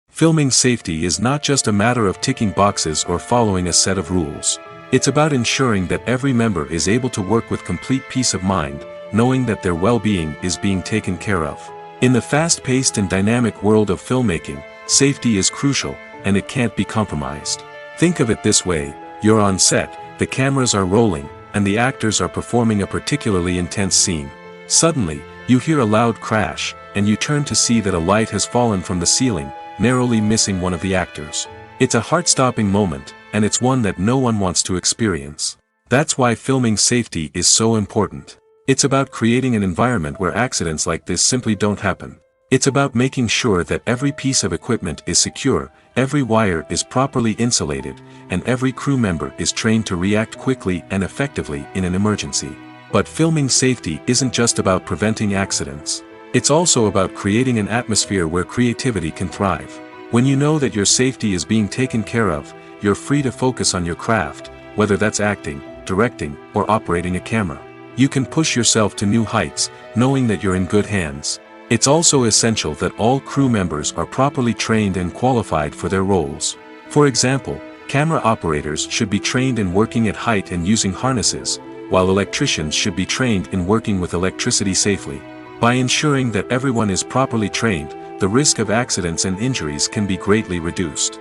Filming safety is not just a matter of ticking boxes or following a set of rules. It's about ensuring that every member is able to work with complete peace of mind, knowing that their well-being is being taken care of. In the fast-paced and dynamic world of filmmaking, safety is crucial, and it can't be compromised. Think of it this way: you're on set, the cameras are rolling, and the actors are performing a particularly intense scene. Suddenly, you hear a loud crash, and you turn to see that a light has fallen from the ceiling, narrowly missing one of the actors. It's a heart-stopping moment, and it's one that no one wants to experience. That's why filming safety is so important. It's about creating an environment where accidents like this simply don't happen. It's about making sure that every piece of equipment is secure, every wire is properly insulated, and every crew member is trained to react quickly and effectively in an emergency. But filming safety isn't just about preventing accidents. It's also about creating an atmosphere where creativity can thrive. When you know that your safety is being taken care of, you're free to focus on your craft, whether that's acting, directing, or operating a camera. You can push yourself to new heights, knowing that you're in good hands. It's also essential that all crew members are properly trained and qualified for their roles. For example, camera operators should be trained in working at height and using harnesses, while electricians should be trained in working with electricity safely. By ensuring that everyone is properly trained, the risk of accidents and injuries can be greatly reduced.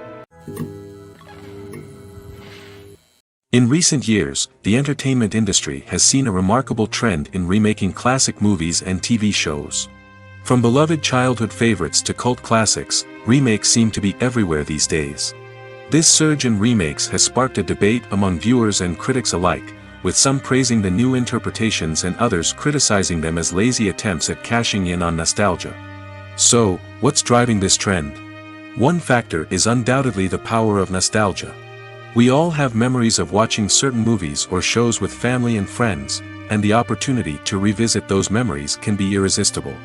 In recent years, the entertainment industry has seen a remarkable trend in remaking classic movies and TV shows. From beloved childhood favorites to cult classics, remakes seem to be everywhere these days. This surge in remakes has sparked a debate among viewers and critics alike, with some praising the new interpretations and others criticizing them as lazy attempts at cashing in on nostalgia. So, what's driving this trend? One factor is undoubtedly the power of nostalgia. We all have memories of watching certain movies or shows with family and friends, and the opportunity to revisit those memories can be irresistible.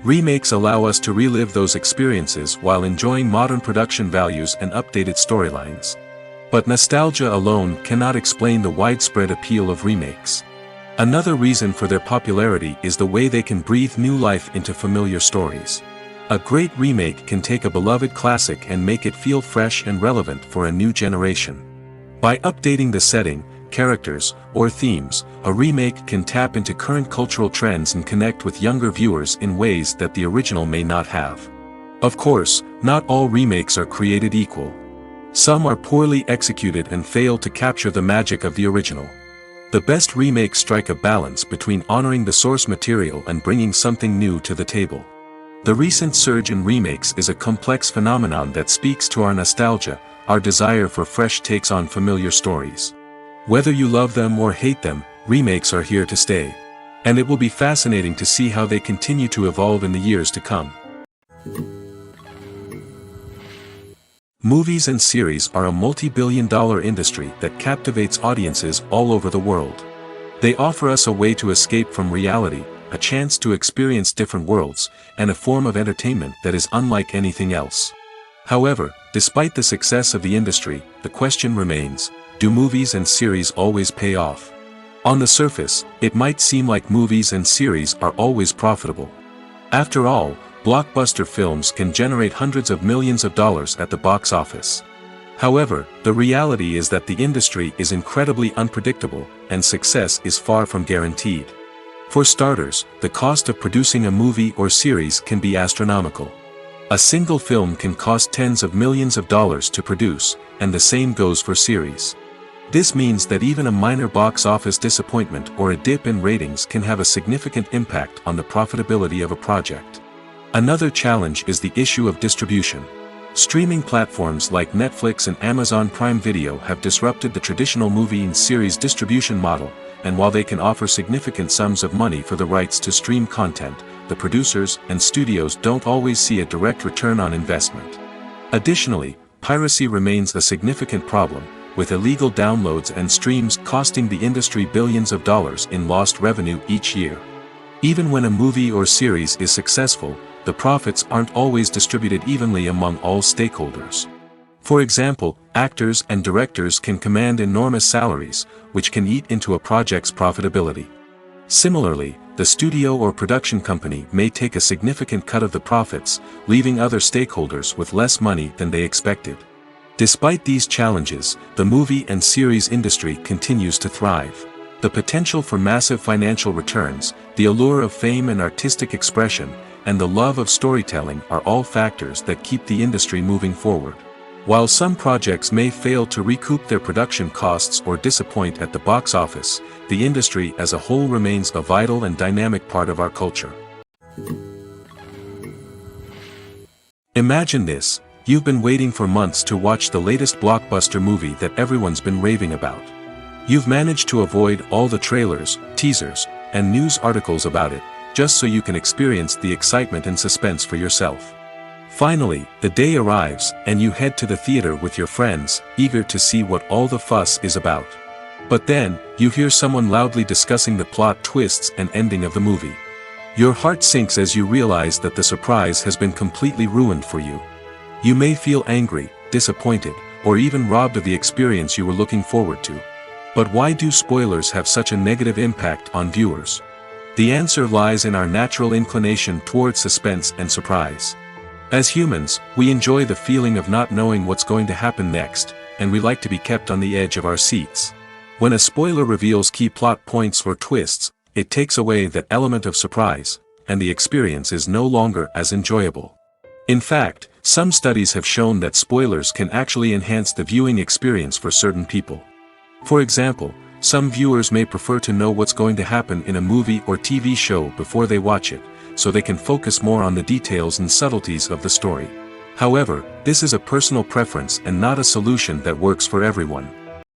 Remakes allow us to relive those experiences while enjoying modern production values and updated storylines. But nostalgia alone cannot explain the widespread appeal of remakes. Another reason for their popularity is the way they can breathe new life into familiar stories. A great remake can take a beloved classic and make it feel fresh and relevant for a new generation. By updating the setting, characters, or themes, a remake can tap into current cultural trends and connect with younger viewers in ways that the original may not have. Of course, not all remakes are created equal. Some are poorly executed and fail to capture the magic of the original. The best remakes strike a balance between honoring the source material and bringing something new to the table. The recent surge in remakes is a complex phenomenon that speaks to our nostalgia, our desire for fresh takes on familiar stories. Whether you love them or hate them, remakes are here to stay. And it will be fascinating to see how they continue to evolve in the years to come. Movies and series are a multi-billion-dollar industry that captivates audiences all over the world. They offer us a way to escape from reality, a chance to experience different worlds, and a form of entertainment that is unlike anything else. However, despite the success of the industry, the question remains, do movies and series always pay off? On the surface, it might seem like movies and series are always profitable. After all, blockbuster films can generate hundreds of millions of dollars at the box office. However, the reality is that the industry is incredibly unpredictable, and success is far from guaranteed. For starters, the cost of producing a movie or series can be astronomical. A single film can cost tens of millions of dollars to produce, and the same goes for series. This means that even a minor box office disappointment or a dip in ratings can have a significant impact on the profitability of a project. Another challenge is the issue of distribution. Streaming platforms like Netflix and Amazon Prime Video have disrupted the traditional movie and series distribution model, and while they can offer significant sums of money for the rights to stream content, the producers and studios don't always see a direct return on investment. Additionally, piracy remains a significant problem, with illegal downloads and streams costing the industry billions of dollars in lost revenue each year. Even when a movie or series is successful, the profits aren't always distributed evenly among all stakeholders. For example, actors and directors can command enormous salaries, which can eat into a project's profitability. Similarly, the studio or production company may take a significant cut of the profits, leaving other stakeholders with less money than they expected. Despite these challenges, the movie and series industry continues to thrive. The potential for massive financial returns, the allure of fame and artistic expression, and the love of storytelling are all factors that keep the industry moving forward. While some projects may fail to recoup their production costs or disappoint at the box office, the industry as a whole remains a vital and dynamic part of our culture. Imagine this: you've been waiting for months to watch the latest blockbuster movie that everyone's been raving about. You've managed to avoid all the trailers, teasers, and news articles about it, just so you can experience the excitement and suspense for yourself. Finally, the day arrives, and you head to the theater with your friends, eager to see what all the fuss is about. But then, you hear someone loudly discussing the plot twists and ending of the movie. Your heart sinks as you realize that the surprise has been completely ruined for you. You may feel angry, disappointed, or even robbed of the experience you were looking forward to. But why do spoilers have such a negative impact on viewers? The answer lies in our natural inclination toward suspense and surprise. As humans, we enjoy the feeling of not knowing what's going to happen next, and we like to be kept on the edge of our seats. When a spoiler reveals key plot points or twists, it takes away that element of surprise, and the experience is no longer as enjoyable. In fact, some studies have shown that spoilers can actually enhance the viewing experience for certain people. For example, some viewers may prefer to know what's going to happen in a movie or TV show before they watch it, so they can focus more on the details and subtleties of the story. However, this is a personal preference and not a solution that works for everyone.